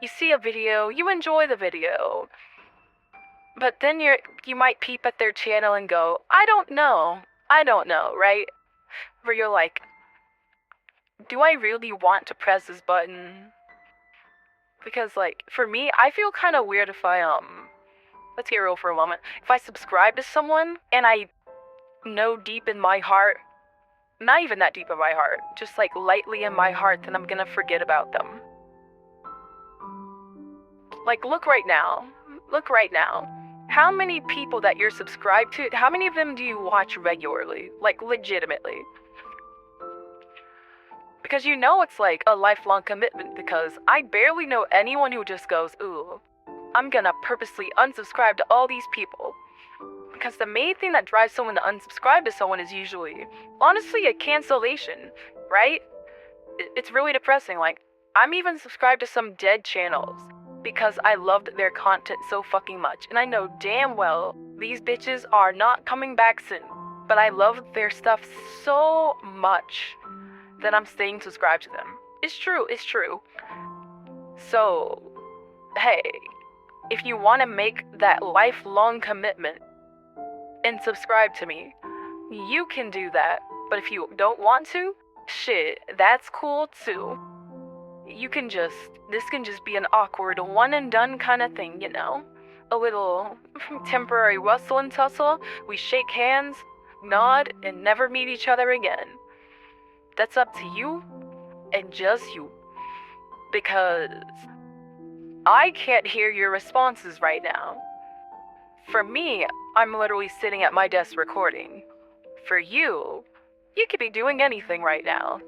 You see a video, you enjoy the video, but then you might peep at their channel and go, I don't know, right? Where you're like, do I really want to press this button? Because like for me, I feel kind of weird if I let's get real for a moment. If I subscribe to someone and I know deep in my heart, not even that deep in my heart, just like lightly in my heart, then I'm gonna forget about them. Like look right now. How many people that you're subscribed to, how many of them do you watch regularly? Like legitimately? Because you know it's like a lifelong commitment, because I barely know anyone who just goes, ooh, I'm gonna purposely unsubscribe to all these people. Because the main thing that drives someone to unsubscribe to someone is usually, honestly, a cancellation, right? It's really depressing. Like, I'm even subscribed to some dead channels because I loved their content so fucking much. And I know damn well these bitches are not coming back soon. But I loved their stuff so much that I'm staying subscribed to them. It's true. So, hey, if you want to make that lifelong commitment and subscribe to me, you can do that. But if you don't want to, shit, that's cool too. This can just be an awkward one and done kind of thing, you know? A little temporary rustle and tussle, we shake hands, nod, and never meet each other again. That's up to you, and just you. Because I can't hear your responses right now. For me, I'm literally sitting at my desk recording. For you could be doing anything right now.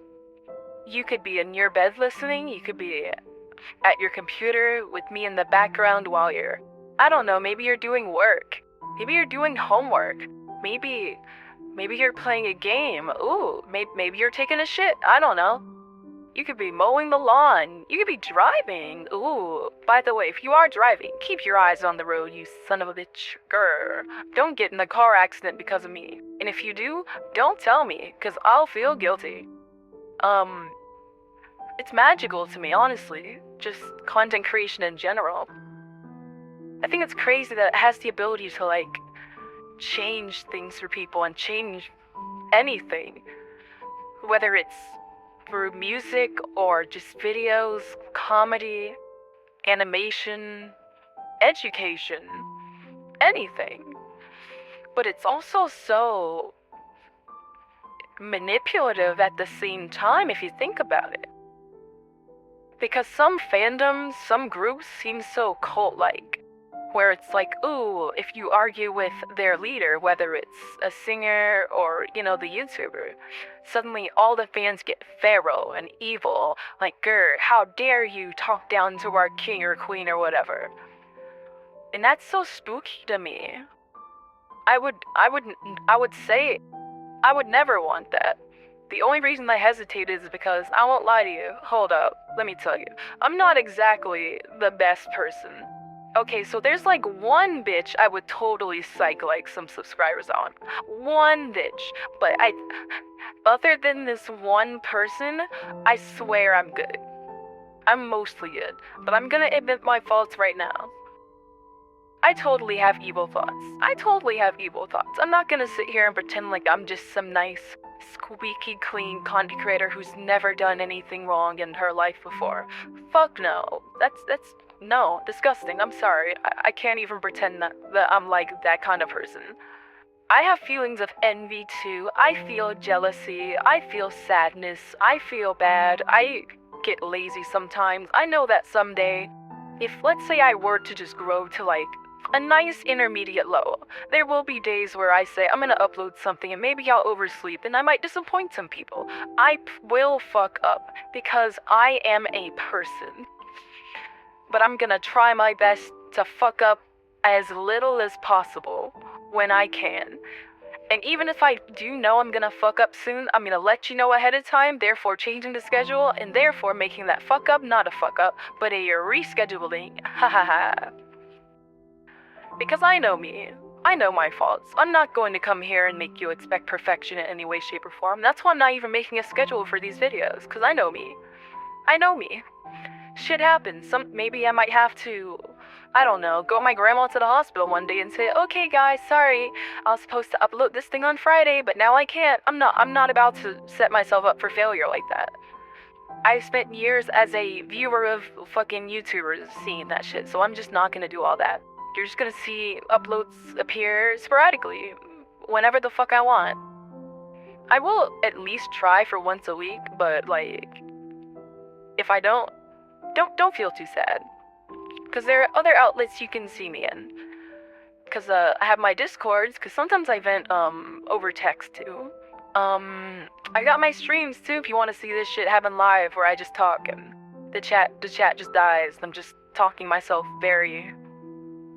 You could be in your bed listening, you could be at your computer with me in the background while I don't know, maybe you're doing work. Maybe you're doing homework. Maybe you're playing a game. Ooh, maybe you're taking a shit. I don't know. You could be mowing the lawn. You could be driving. Ooh, by the way, if you are driving, keep your eyes on the road, you son of a bitch. Grr. Don't get in a car accident because of me. And if you do, don't tell me, because I'll feel guilty. It's magical to me, honestly. Just content creation in general. I think it's crazy that it has the ability to, like, change things for people and change anything. Whether it's through music or just videos, comedy, animation, education, anything. But it's also so manipulative at the same time if you think about it. Because some fandoms, some groups seem so cult-like. Where it's like, ooh, if you argue with their leader, whether it's a singer or, you know, the YouTuber, suddenly all the fans get feral and evil. Like, grr, how dare you talk down to our king or queen or whatever. And that's so spooky to me. I would say I would never want that. The only reason I hesitate is because, I won't lie to you, hold up, let me tell you, I'm not exactly the best person. Okay, so there's like one bitch I would totally psych like some subscribers on. One bitch. But other than this one person, I swear I'm good. I'm mostly good. But I'm gonna admit my faults right now. I totally have evil thoughts. I'm not gonna sit here and pretend like I'm just some nice, squeaky clean content creator who's never done anything wrong in her life before. Fuck no. No, disgusting. I'm sorry. I can't even pretend that I'm like that kind of person. I have feelings of envy too. I feel jealousy. I feel sadness. I feel bad. I get lazy sometimes. I know that someday, if let's say I were to just grow to like a nice intermediate low, there will be days where I say I'm gonna upload something and maybe I'll oversleep and I might disappoint some people. I will fuck up because I am a person. But I'm gonna try my best to fuck up as little as possible when I can. And even if I do know I'm gonna fuck up soon, I'm gonna let you know ahead of time, therefore changing the schedule, and therefore making that fuck up not a fuck up, but a rescheduling. Ha ha ha. Because I know me. I know my faults. I'm not going to come here and make you expect perfection in any way, shape, or form. That's why I'm not even making a schedule for these videos, because I know me. Shit happens. Maybe I might have to, I don't know, go with my grandma to the hospital one day and say, okay guys, sorry, I was supposed to upload this thing on Friday, but now I can't. I'm not about to set myself up for failure like that. I spent years as a viewer of fucking YouTubers seeing that shit, so I'm just not gonna do all that. You're just gonna see uploads appear sporadically, whenever the fuck I want. I will at least try for once a week, but like, if I don't feel too sad. Because there are other outlets you can see me in. Because I have my Discords, because sometimes I vent over text too. I got my streams too if you want to see this shit happen live where I just talk and the chat just dies. I'm just talking myself very,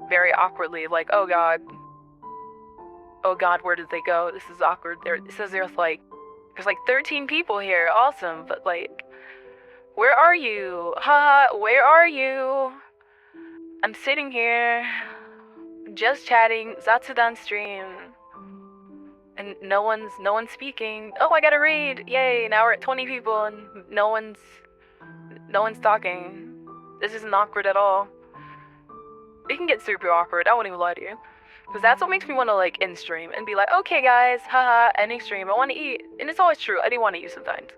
very awkwardly, like, oh god, where did they go? This is awkward. It says there's like 13 people here, awesome, but like, where are you? Where are you? I'm sitting here, just chatting, Zatsudan stream, and no one's speaking. Oh, I got a raid! Yay! Now we're at 20 people and no one's talking. This isn't awkward at all. It can get super awkward, I won't even lie to you. Because that's what makes me want to, like, end stream and be like, okay, guys, haha, ending stream, I want to eat. And it's always true, I do want to eat sometimes.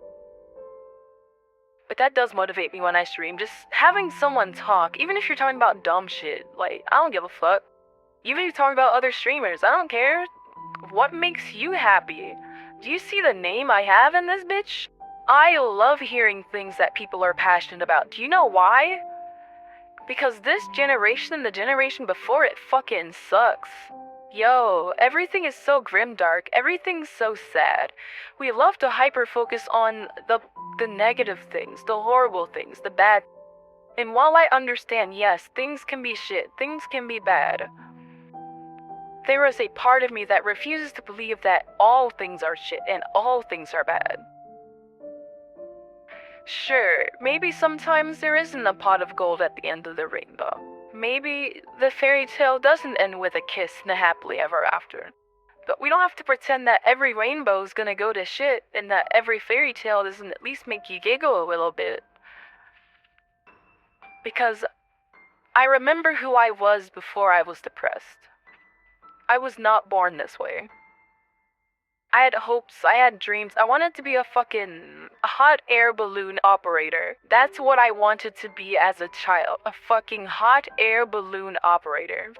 But that does motivate me when I stream. Just having someone talk, even if you're talking about dumb shit, like, I don't give a fuck. Even if you're talking about other streamers, I don't care. What makes you happy? Do you see the name I have in this bitch? I love hearing things that people are passionate about. Do you know why? Because this generation and the generation before it fucking sucks. Yo, everything is so grimdark, everything's so sad. We love to hyper-focus on the negative things, the horrible things, the bad. And while I understand, yes, things can be shit, things can be bad, there is a part of me that refuses to believe that all things are shit and all things are bad. Sure, maybe sometimes there isn't a pot of gold at the end of the rainbow. Maybe the fairy tale doesn't end with a kiss and a happily ever after. But we don't have to pretend that every rainbow's gonna go to shit and that every fairy tale doesn't at least make you giggle a little bit. Because I remember who I was before I was depressed. I was not born this way. I had hopes, I had dreams. I wanted to be a fucking hot air balloon operator. That's what I wanted to be as a child. A fucking hot air balloon operator.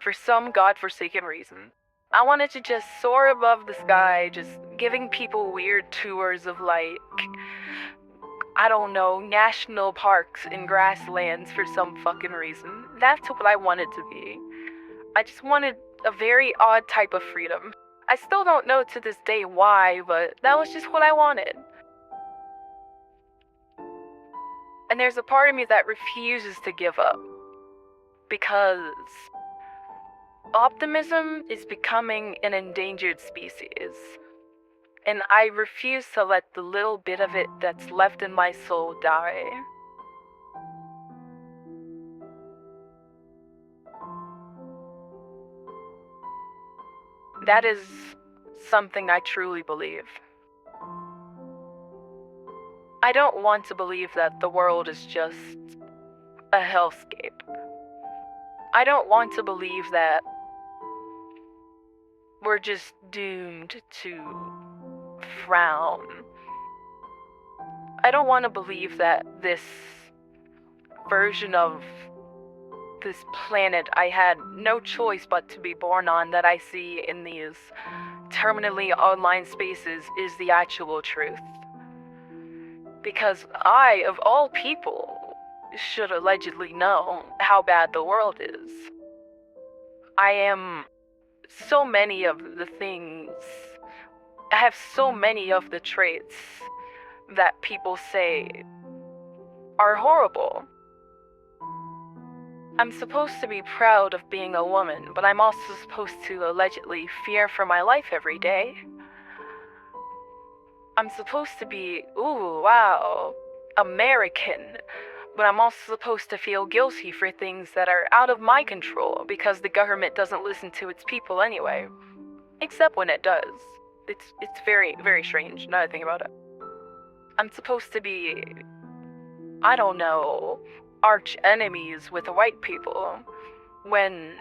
For some godforsaken reason. I wanted to just soar above the sky, just giving people weird tours of, like, I don't know, national parks and grasslands for some fucking reason. That's what I wanted to be. I just wanted a very odd type of freedom. I still don't know to this day why, but that was just what I wanted. And there's a part of me that refuses to give up. Because optimism is becoming an endangered species. And I refuse to let the little bit of it that's left in my soul die. That is something I truly believe. I don't want to believe that the world is just a hellscape. I don't want to believe that we're just doomed to frown. I don't want to believe that this version of this planet I had no choice but to be born on that I see in these terminally online spaces is the actual truth. Because I, of all people, should allegedly know how bad the world is. I am so many of the things, I have so many of the traits that people say are horrible. I'm supposed to be proud of being a woman, but I'm also supposed to allegedly fear for my life every day. I'm supposed to be, ooh, wow, American, but I'm also supposed to feel guilty for things that are out of my control because the government doesn't listen to its people anyway. Except when it does. It's very, very strange now that I think about it. I'm supposed to be, I don't know, arch enemies with white people, when,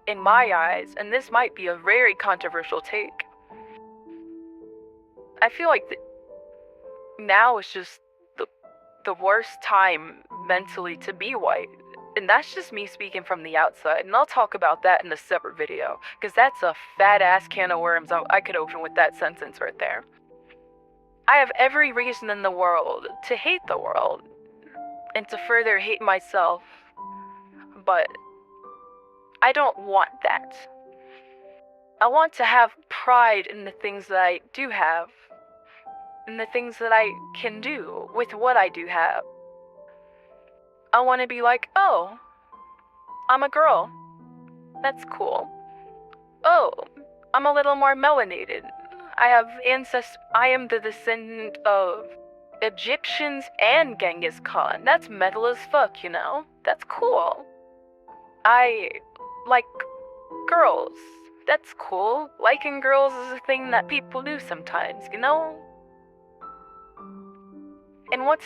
in my eyes, and this might be a very controversial take, I feel like now is just the worst time mentally to be white. And that's just me speaking from the outside, and I'll talk about that in a separate video, because that's a fat-ass can of worms I could open with that sentence right there. I have every reason in the world to hate the world, and to further hate myself, but I don't want that. I want to have pride in the things that I do have, and the things that I can do with what I do have. I want to be like, oh, I'm a girl. That's cool. Oh, I'm a little more melanated. I am the descendant of Egyptians and Genghis Khan. That's metal as fuck, you know? That's cool. I like girls. That's cool. Liking girls is a thing that people do sometimes, you know? And what's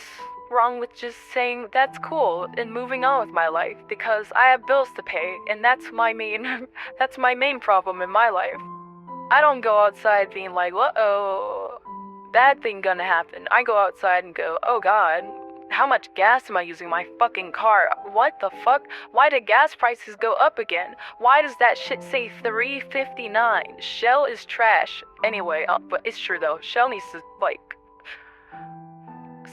wrong with just saying that's cool and moving on with my life because I have bills to pay and that's my main that's my main problem in my life. I don't go outside being like, "Uh-oh, bad thing gonna happen." I go outside and go, "Oh god, how much gas am I using in my fucking car? What the fuck? Why did gas prices go up again? Why does that shit say $3.59? Shell is trash." Anyway, but it's true though. Shell needs to, like,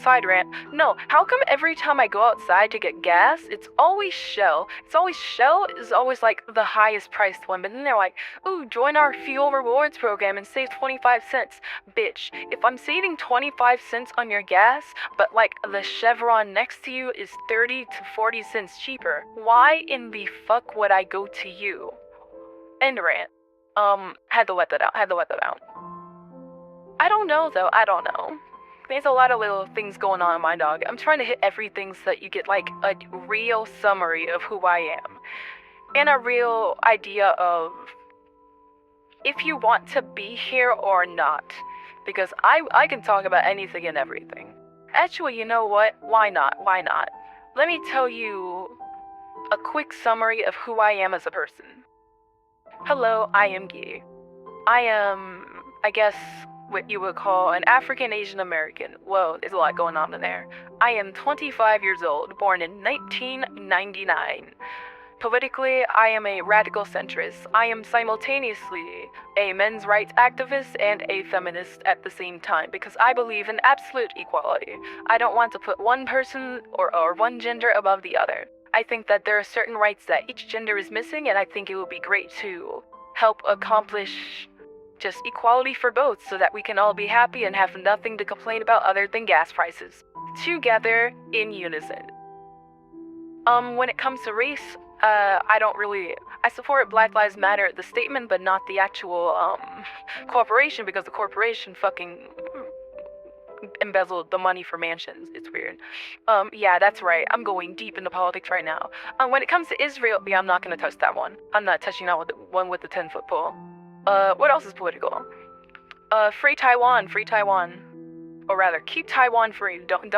side rant. No, how come every time I go outside to get gas, it's always Shell? Shell is always like the highest priced one, but then they're like, "Ooh, join our fuel rewards program and save 25 cents. Bitch, if I'm saving 25 cents on your gas, but like the Chevron next to you is 30 to 40 cents cheaper, why in the fuck would I go to you?" End rant. Had to let that out. I don't know though, I don't know. There's a lot of little things going on in my dog. I'm trying to hit everything so that you get like a real summary of who I am. And a real idea of if you want to be here or not. Because I can talk about anything and everything. Actually, you know what? Why not? Let me tell you a quick summary of who I am as a person. Hello, I am Guy. I am, I guess, what you would call an African Asian American. Whoa, there's a lot going on in there. I am 25 years old, born in 1999. Politically, I am a radical centrist. I am simultaneously a men's rights activist and a feminist at the same time because I believe in absolute equality. I don't want to put one person or one gender above the other. I think that there are certain rights that each gender is missing, and I think it would be great to help accomplish just equality for both so that we can all be happy and have nothing to complain about other than gas prices. Together in unison. When it comes to race, I support Black Lives Matter, the statement, but not the actual, corporation, because the corporation fucking embezzled the money for mansions. It's weird. Yeah, that's right. I'm going deep into politics right now. When it comes to Israel, yeah, I'm not gonna touch that one. I'm not touching that one with the 10-foot pole. What else is political? Free Taiwan. Or rather, keep Taiwan free. Don't.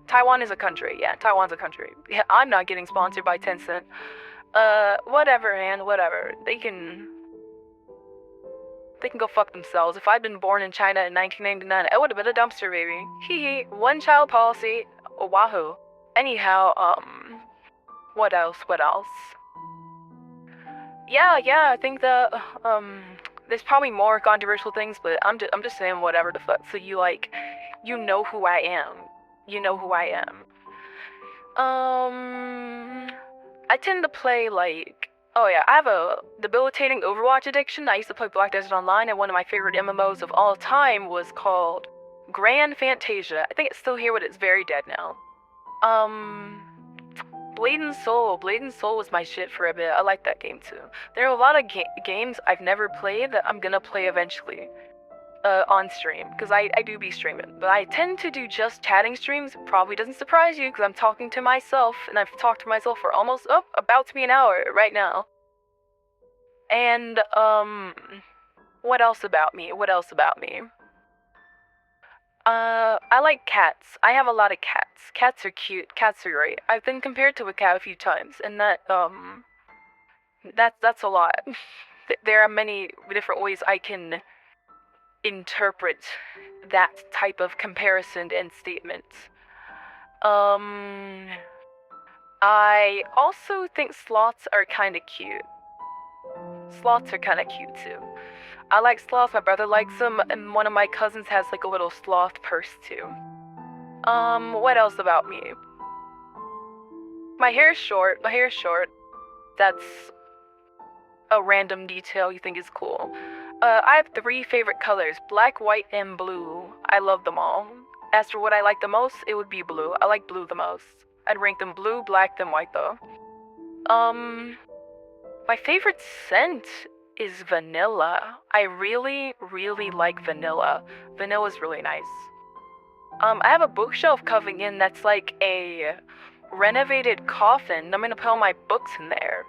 Taiwan is a country. Yeah, Taiwan's a country. Yeah, I'm not getting sponsored by Tencent. Whatever, man, whatever. They can go fuck themselves. If I'd been born in China in 1999, I would've been a dumpster baby. Hee. One child policy. Wahoo. Anyhow, what else? Yeah, I think that, there's probably more controversial things, but I'm just saying whatever the fuck, so you know who I am. I tend to play I have a debilitating Overwatch addiction. I used to play Black Desert Online, and one of my favorite MMOs of all time was called Grand Fantasia. I think it's still here, but it's very dead now. Blade & Soul was my shit for a bit. I like that game too. There are a lot of games I've never played that I'm gonna play eventually. On stream, because I do be streaming, but I tend to do just chatting streams. Probably doesn't surprise you, because I'm talking to myself, and I've talked to myself for about to be an hour right now. And, what else about me? I like cats. I have a lot of cats. Cats are cute. Cats are great. I've been compared to a cat a few times, and that's a lot. There are many different ways I can interpret that type of comparison and statement. I also think sloths are kinda cute. Too. I like sloths, my brother likes them, and one of my cousins has a little sloth purse too. What else about me? My hair is short. That's a random detail you think is cool. I have 3 favorite colors, black, white, and blue. I love them all. As for what I like the most, it would be blue. I like blue the most. I'd rank them blue, black, then white though. My favorite scent is vanilla. I really, really like vanilla. Vanilla's really nice. I have a bookshelf coming in that's like a renovated coffin. I'm gonna put all my books in there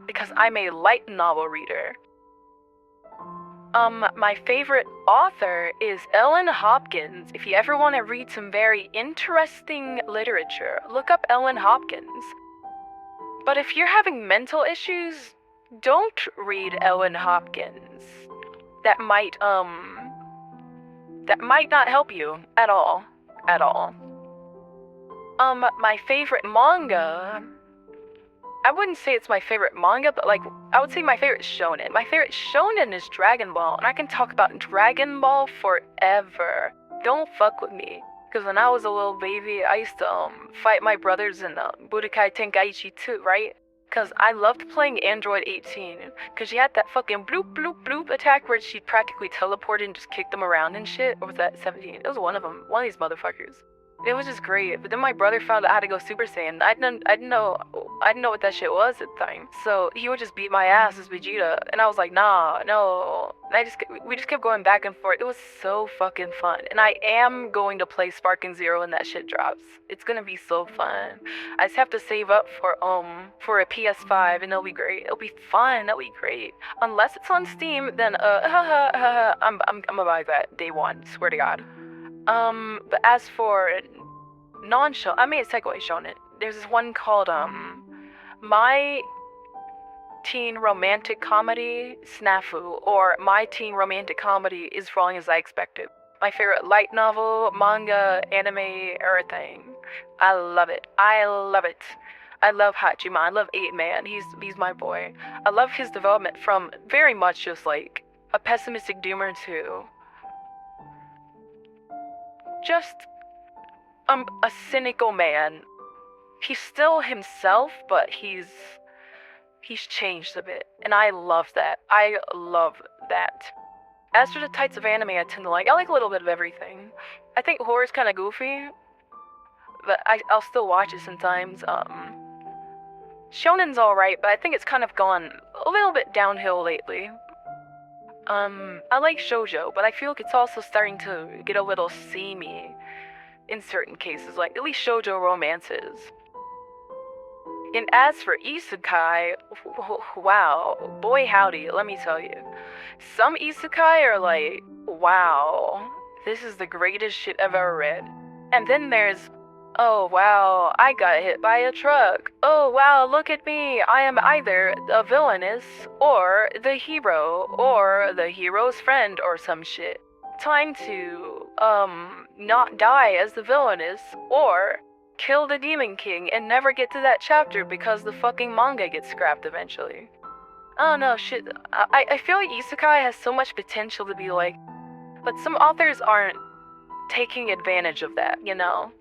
because I'm a light novel reader. My favorite author is Ellen Hopkins. If you ever want to read some very interesting literature, look up Ellen Hopkins. But if you're having mental issues, don't read Ellen Hopkins. That might not help you at all. At all. My favorite manga, I wouldn't say it's my favorite manga, but like, I would say my favorite shonen. My favorite shonen is Dragon Ball, and I can talk about Dragon Ball forever. Don't fuck with me. Because when I was a little baby, I used to fight my brothers in Budokai Tenkaichi 2, right? Because I loved playing Android 18. Because she had that fucking bloop bloop bloop attack where she practically teleported and just kicked them around and shit. Or was that 17? It was one of them. One of these motherfuckers. It was just great. But then my brother found out how to go Super Saiyan. I didn't know what that shit was at the time. So he would just beat my ass as Vegeta, and I was like, nah, no. And we just kept going back and forth. It was so fucking fun. And I am going to play Sparking Zero when that shit drops. It's gonna be so fun. I just have to save up for a PS5, and it'll be great. It'll be fun. It'll be great. Unless it's on Steam, then I'm gonna buy that day one. Swear to God. But as for non-shonen, I mean, segue shonen. There's this one called, My Teen Romantic Comedy Snafu, or My Teen Romantic Comedy Is Wrong As I Expected. My favorite light novel, manga, anime, everything. I love it. I love it. I love Hachima. I love 8-Man. He's my boy. I love his development from very much just like a pessimistic doomer to just a cynical man. He's still himself, but he's changed a bit, and I love that. I love that. As for the types of anime I tend to like, I like a little bit of everything. I think horror's kind of goofy, but I'll still watch it sometimes. Shonen's alright, but I think it's kind of gone a little bit downhill lately. I like shoujo, but I feel like it's also starting to get a little samey in certain cases, like at least shoujo romances. And as for isekai, wow, boy howdy, let me tell you. Some isekai are like, wow, this is the greatest shit I've ever read. And then there's, oh wow, I got hit by a truck. Oh wow, look at me. I am either a villainess or the hero or the hero's friend or some shit. Time to, not die as the villainess or kill the Demon King and never get to that chapter because the fucking manga gets scrapped eventually. I don't know, shit. I feel like isekai has so much potential to be like, but some authors aren't taking advantage of that, you know?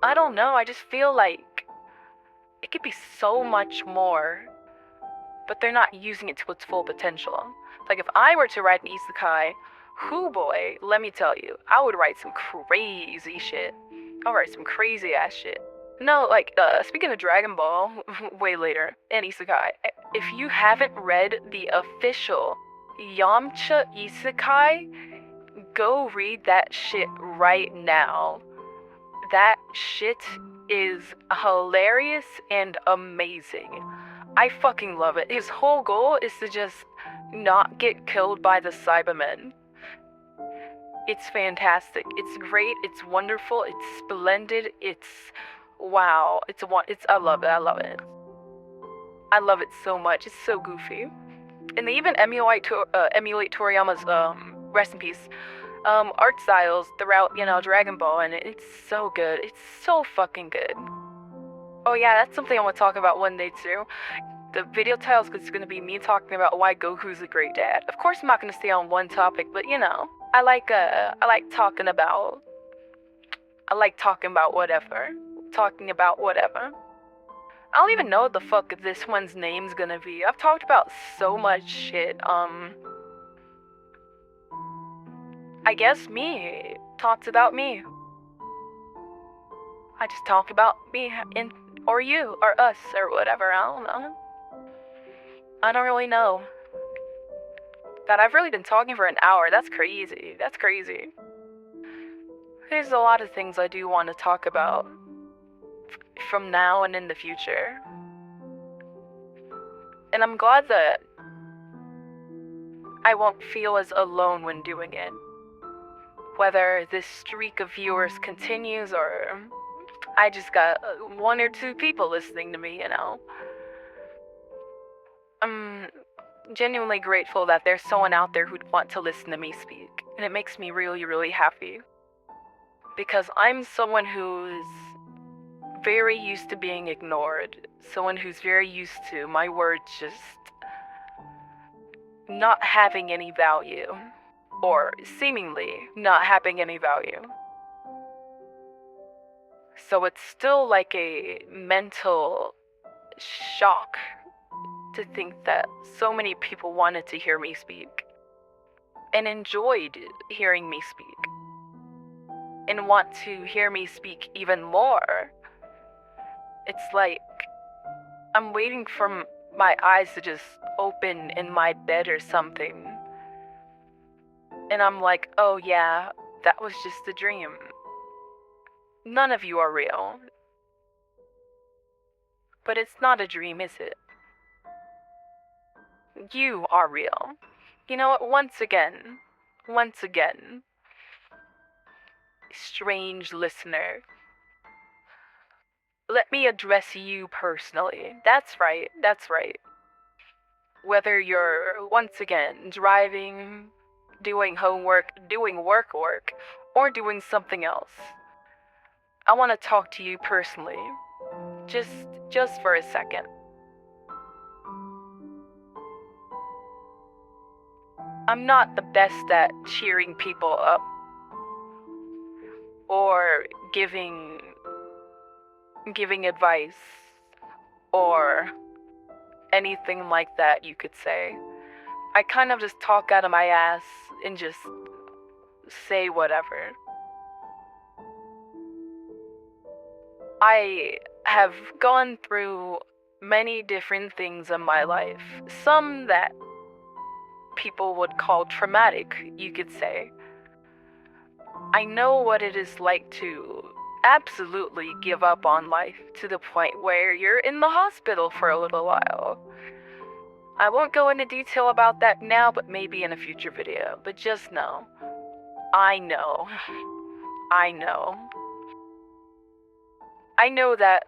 I don't know, I just feel like it could be so much more, but they're not using it to its full potential. Like if I were to write an isekai, hoo boy, let me tell you, I would write some crazy shit. I'll write some crazy ass shit. No, like, speaking of Dragon Ball, way later, and isekai, if you haven't read the official Yamcha isekai, go read that shit right now. That shit is hilarious and amazing. I fucking love it. His whole goal is to just not get killed by the Cybermen. It's fantastic. It's great. It's wonderful. It's splendid. It's wow. I love it. I love it. I love it so much. It's so goofy. And they even emulate Toriyama's rest in peace art styles throughout, Dragon Ball, and it's so good. It's so fucking good. Oh yeah, that's something I want to talk about one day too. The video title is going to be me talking about why Goku's a great dad. Of course, I'm not going to stay on one topic, but I like talking about whatever. Talking about whatever. I don't even know what the fuck this one's name's gonna be. I've talked about so much shit. I guess me talks about me. I just talk about me or you or us or whatever. I don't know. I don't really know. God, I've really been talking for an hour. That's crazy. That's crazy. There's a lot of things I do want to talk about from now and in the future. And I'm glad that I won't feel as alone when doing it. Whether this streak of viewers continues or I just got 1 or 2 people listening to me, I'm genuinely grateful that there's someone out there who'd want to listen to me speak, and it makes me really, really happy. Because I'm someone who's very used to being ignored, someone who's very used to my words just not having any value, or seemingly not having any value. So it's still like a mental shock to think that so many people wanted to hear me speak and enjoyed hearing me speak and want to hear me speak even more. It's like I'm waiting for my eyes to just open in my bed or something. And I'm like, oh yeah, that was just a dream. None of you are real. But it's not a dream, is it? You are real. You know what? Once again, strange listener, let me address you personally. That's right. Whether you're, once again, driving, doing homework, doing work, or doing something else, I want to talk to you personally. Just for a second. I'm not the best at cheering people up or giving advice or anything like that, you could say. I kind of just talk out of my ass and just say whatever. I have gone through many different things in my life, some that people would call traumatic, you could say. I know what it is like to absolutely give up on life to the point where you're in the hospital for a little while. I won't go into detail about that now, but maybe in a future video. But just know, I know that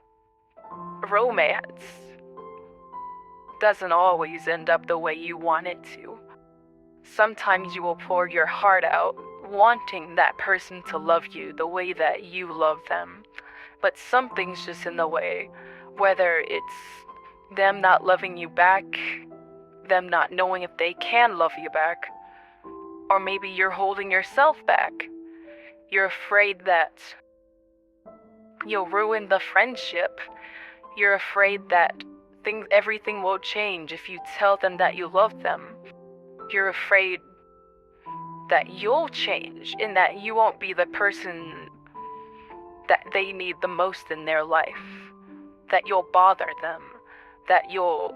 romance doesn't always end up the way you want it to. Sometimes you will pour your heart out, wanting that person to love you the way that you love them. But something's just in the way, whether it's them not loving you back, them not knowing if they can love you back, or maybe you're holding yourself back. You're afraid that you'll ruin the friendship. You're afraid that everything will change if you tell them that you love them. You're afraid that you'll change and that you won't be the person that they need the most in their life. That you'll bother them. That you'll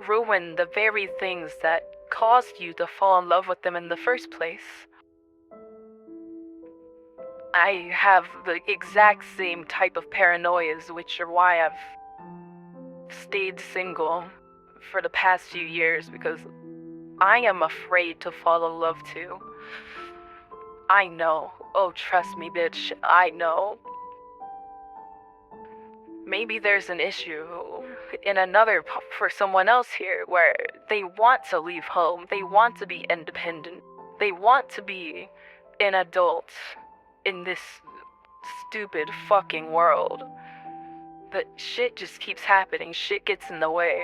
ruin the very things that caused you to fall in love with them in the first place. I have the exact same type of paranoias, which are why I've stayed single for the past few years, because I am afraid to fall in love too. I know. Oh, trust me, bitch. I know. Maybe there's an issue for someone else here where they want to leave home. They want to be independent. They want to be an adult in this stupid fucking world. But shit just keeps happening. Shit gets in the way.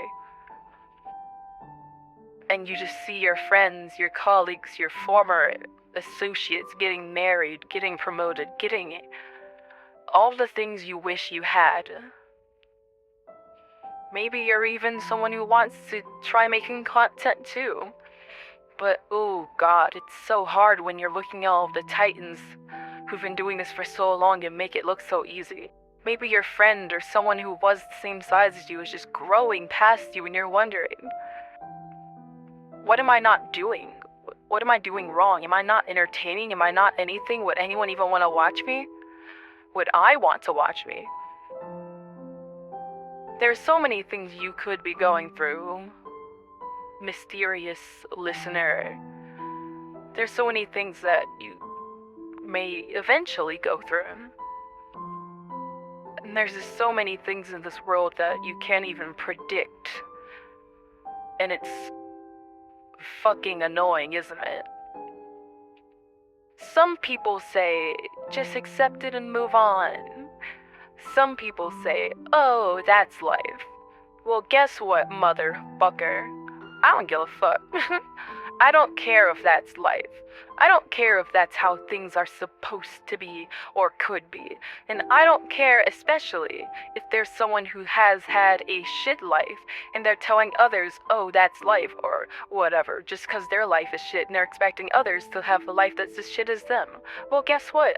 And you just see your friends, your colleagues, your former associates getting married, getting promoted, getting all the things you wish you had. Maybe you're even someone who wants to try making content too. But oh god, it's so hard when you're looking at all of the titans who've been doing this for so long and make it look so easy. Maybe your friend or someone who was the same size as you is just growing past you and you're wondering, what am I not doing? What am I doing wrong? Am I not entertaining? Am I not anything? Would anyone even want to watch me? Would I want to watch me? There's so many things you could be going through mysterious listener. There's so many things that you may eventually go through. And there's just so many things in this world that you can't even predict. And it's fucking annoying, isn't it? Some people say, just accept it and move on. Some people say, oh, that's life. Well, guess what, motherfucker? I don't give a fuck. I don't care if that's life. I don't care if that's how things are supposed to be or could be. And I don't care especially if there's someone who has had a shit life and they're telling others, oh, that's life or whatever, just because their life is shit and they're expecting others to have a life that's as shit as them. Well, guess what?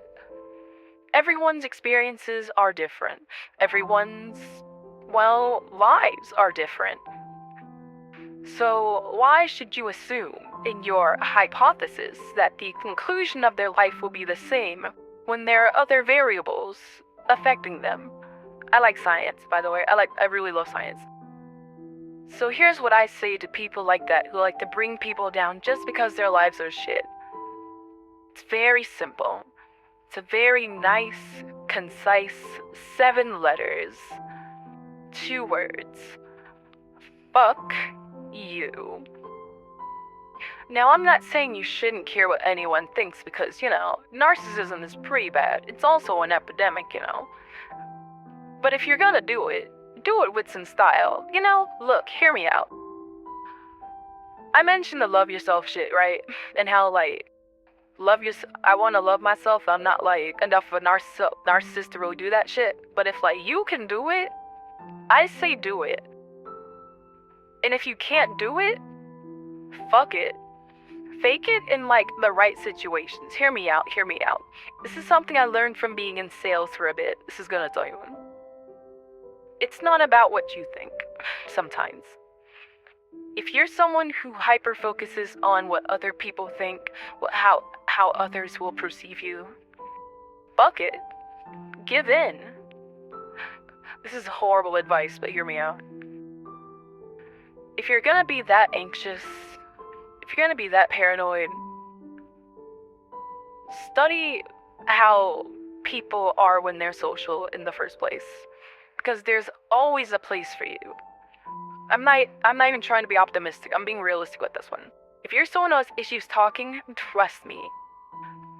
Everyone's experiences are different. Everyone's, well, lives are different. So why should you assume in your hypothesis that the conclusion of their life will be the same when there are other variables affecting them? I like science, by the way. I really love science. So here's what I say to people like that who like to bring people down just because their lives are shit. It's very simple. It's a very nice, concise 7 letters. 2 words. Fuck you. Now, I'm not saying you shouldn't care what anyone thinks because, narcissism is pretty bad. It's also an epidemic, But if you're gonna do it with some style. Look, hear me out. I mentioned the love yourself shit, right? And how, I want to love myself. I'm not, enough of a narcissist to really do that shit. But if, you can do it, I say do it. And if you can't do it, fuck it. Fake it in, the right situations. Hear me out. This is something I learned from being in sales for a bit. This is gonna tell you. It's not about what you think, sometimes. If you're someone who hyper-focuses on what other people think, how others will perceive you, fuck it. Give in. This is horrible advice, but hear me out. If you're gonna be that anxious, if you're gonna be that paranoid, study how people are when they're social in the first place. Because there's always a place for you. I'm not even trying to be optimistic. I'm being realistic with this one. If you're someone who has issues talking, trust me.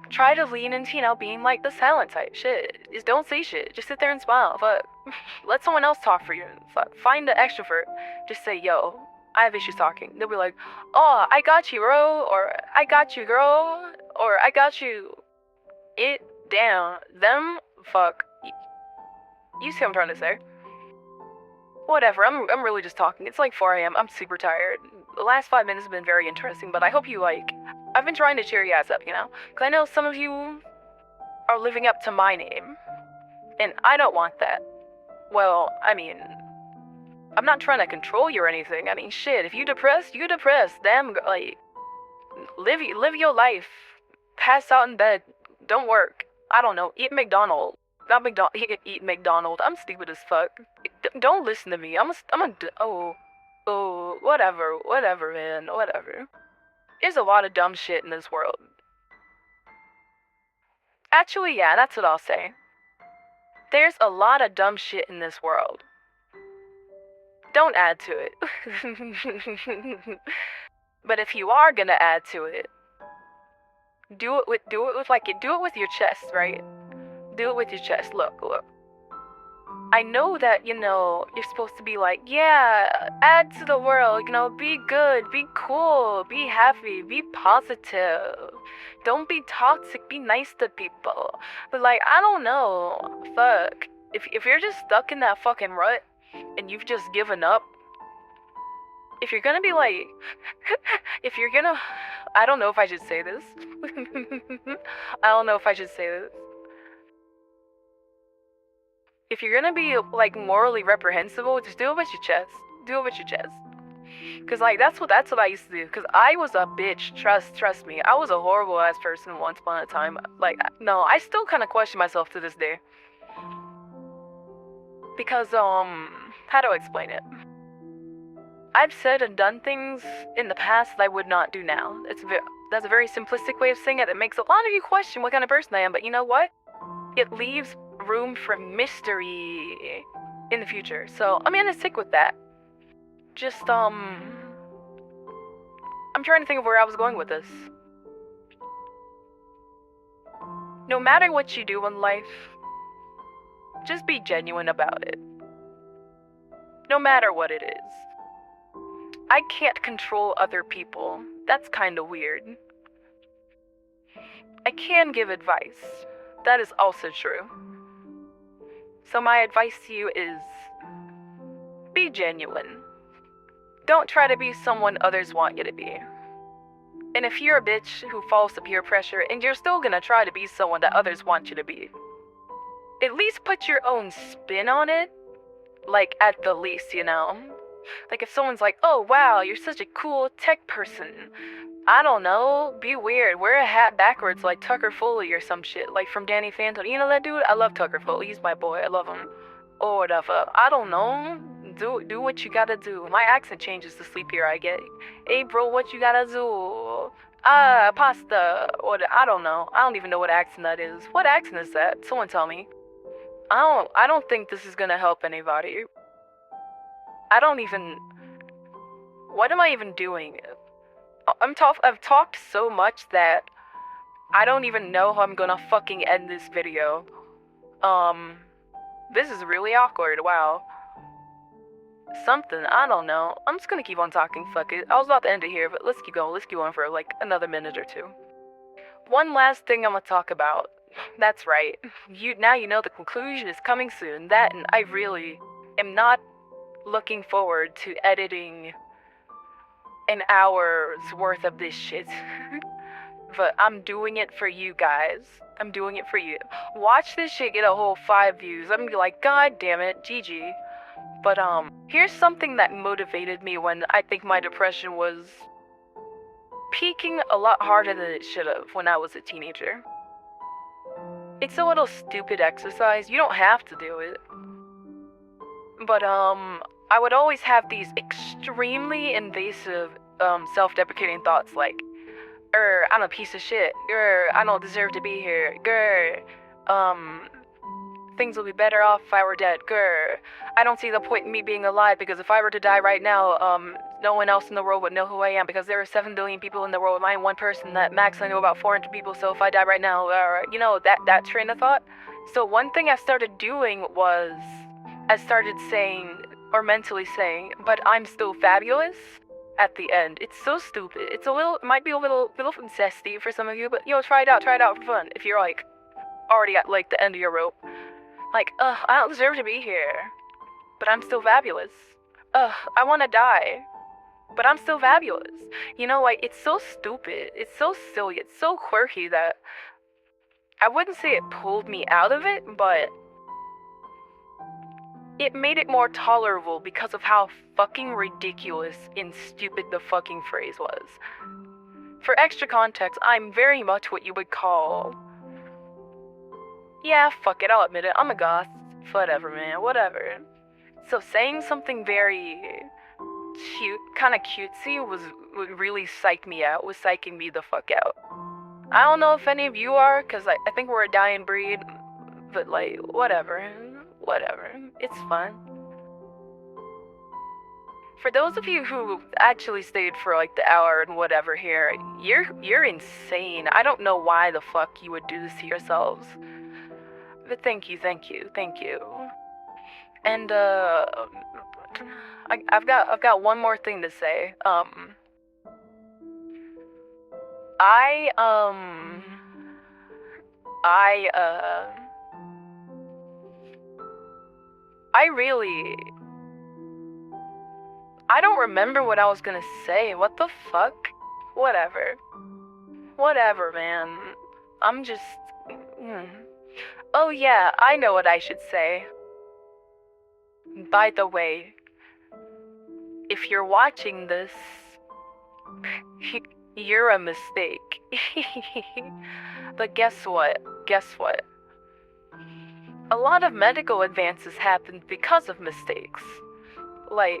Try to lean into, being the silent type. Shit. Just don't say shit. Just sit there and smile. But let someone else talk for you. Find the extrovert. Just say, yo, I have issues talking. They'll be like, oh, I got you, bro. Or I got you, girl. Or I got you. It down. Them, fuck. You see what I'm trying to say? Whatever, I'm really just talking. It's 4 a.m. I'm super tired. The last 5 minutes have been very interesting, but I hope you I've been trying to cheer you guys up, Because I know some of you are living up to my name. And I don't want that. Well, I'm not trying to control you or anything. Shit, if you depressed, you depressed. Damn, live your life. Pass out in bed. Don't work. I don't know, eat McDonald's. Not McDonald. He could eat McDonald's. I'm stupid as fuck. Don't listen to me. Whatever, man. Whatever. There's a lot of dumb shit in this world. Actually, yeah, that's what I'll say. There's a lot of dumb shit in this world. Don't add to it. But if you are gonna add to it, do it with your chest, right? Do it with your chest. Look. I know that, you're supposed to be yeah, add to the world, be good, be cool, be happy, be positive. Don't be toxic, be nice to people. But I don't know. Fuck. If you're just stuck in that fucking rut and you've just given up, if you're gonna be I don't know if I should say this. If you're gonna be morally reprehensible, just do it with your chest. Cause that's what I used to do. Cause I was a bitch. Trust me. I was a horrible ass person once upon a time. No, I still kind of question myself to this day. Because how do I explain it? I've said and done things in the past that I would not do now. That's a very simplistic way of saying it. It makes a lot of you question what kind of person I am, but you know what? It leaves room for mystery in the future. So I'm gonna stick with that. Just, I'm trying to think of where I was going with this. No matter what you do in life, just be genuine about it. No matter what it is. I can't control other people. That's kinda weird. I can give advice. That is also true. So my advice to you is, be genuine. Don't try to be someone others want you to be. And if you're a bitch who falls to peer pressure and you're still gonna try to be someone that others want you to be, at least put your own spin on it. Like, at the least, you know? Like, if someone's like, oh wow, you're such a cool tech person, I don't know, be weird, wear a hat backwards like Tucker Foley or some shit, like from Danny Phantom. You know that dude? I love Tucker Foley, he's my boy, I love him. Or whatever, I don't know, do what you gotta do. My accent changes the sleepier I get. Hey bro, what you gotta do? Pasta, or I don't know, I don't even know what accent that is. What accent is that? Someone tell me. I don't think this is gonna help anybody. What am I even doing? I've talked so much that I don't even know how I'm gonna fucking end this video. This is really awkward, wow. Something, I don't know. I'm just gonna keep on talking, fuck it. I was about to end it here, but let's keep going for like another minute or two. One last thing I'm gonna talk about. That's right. Now you know the conclusion is coming soon. That, and I really am not looking forward to editing an hour's worth of this shit. But I'm doing it for you guys. I'm doing it for you. Watch this shit get a whole 5 views. I'm gonna be like, god damn it, GG. But here's something that motivated me when I think my depression was peaking a lot harder than it should have when I was a teenager. It's a little stupid exercise. You don't have to do it. But I would always have these extremely invasive self-deprecating thoughts like, I'm a piece of shit. I don't deserve to be here. Things would be better off if I were dead. I don't see the point in me being alive because if I were to die right now, no one else in the world would know who I am because there are 7 billion people in the world. I'm one person. That max I know about 400 people. So if I die right now, you know, that train of thought. So one thing I started doing was I started saying, or mentally saying, but I'm still fabulous at the end. It's so stupid. It might be a little incesty for some of you, but you know, try it out for fun. If you're like already at like the end of your rope. Like, I don't deserve to be here, but I'm still fabulous. I want to die, but I'm still fabulous. You know, like, it's so stupid. It's so silly. It's so quirky that I wouldn't say it pulled me out of it, but it made it more tolerable because of how fucking ridiculous and stupid the fucking phrase was. For extra context, I'm very much what you would call... Yeah, fuck it, I'll admit it, I'm a goth. Whatever, man, whatever. So saying something very cute, kinda cutesy was really psych me out, was psyching me the fuck out. I don't know if any of you are, cause I think we're a dying breed, but like, whatever, it's fun. For those of you who actually stayed for like the hour and whatever here, you're insane. I don't know why the fuck you would do this to yourselves. But thank you. And I've got one more thing to say. I don't remember what I was gonna say. What the fuck? Whatever, man. I'm just... Oh yeah, I know what I should say. By the way, if you're watching this, you're a mistake. But guess what? A lot of medical advances happened because of mistakes. Like,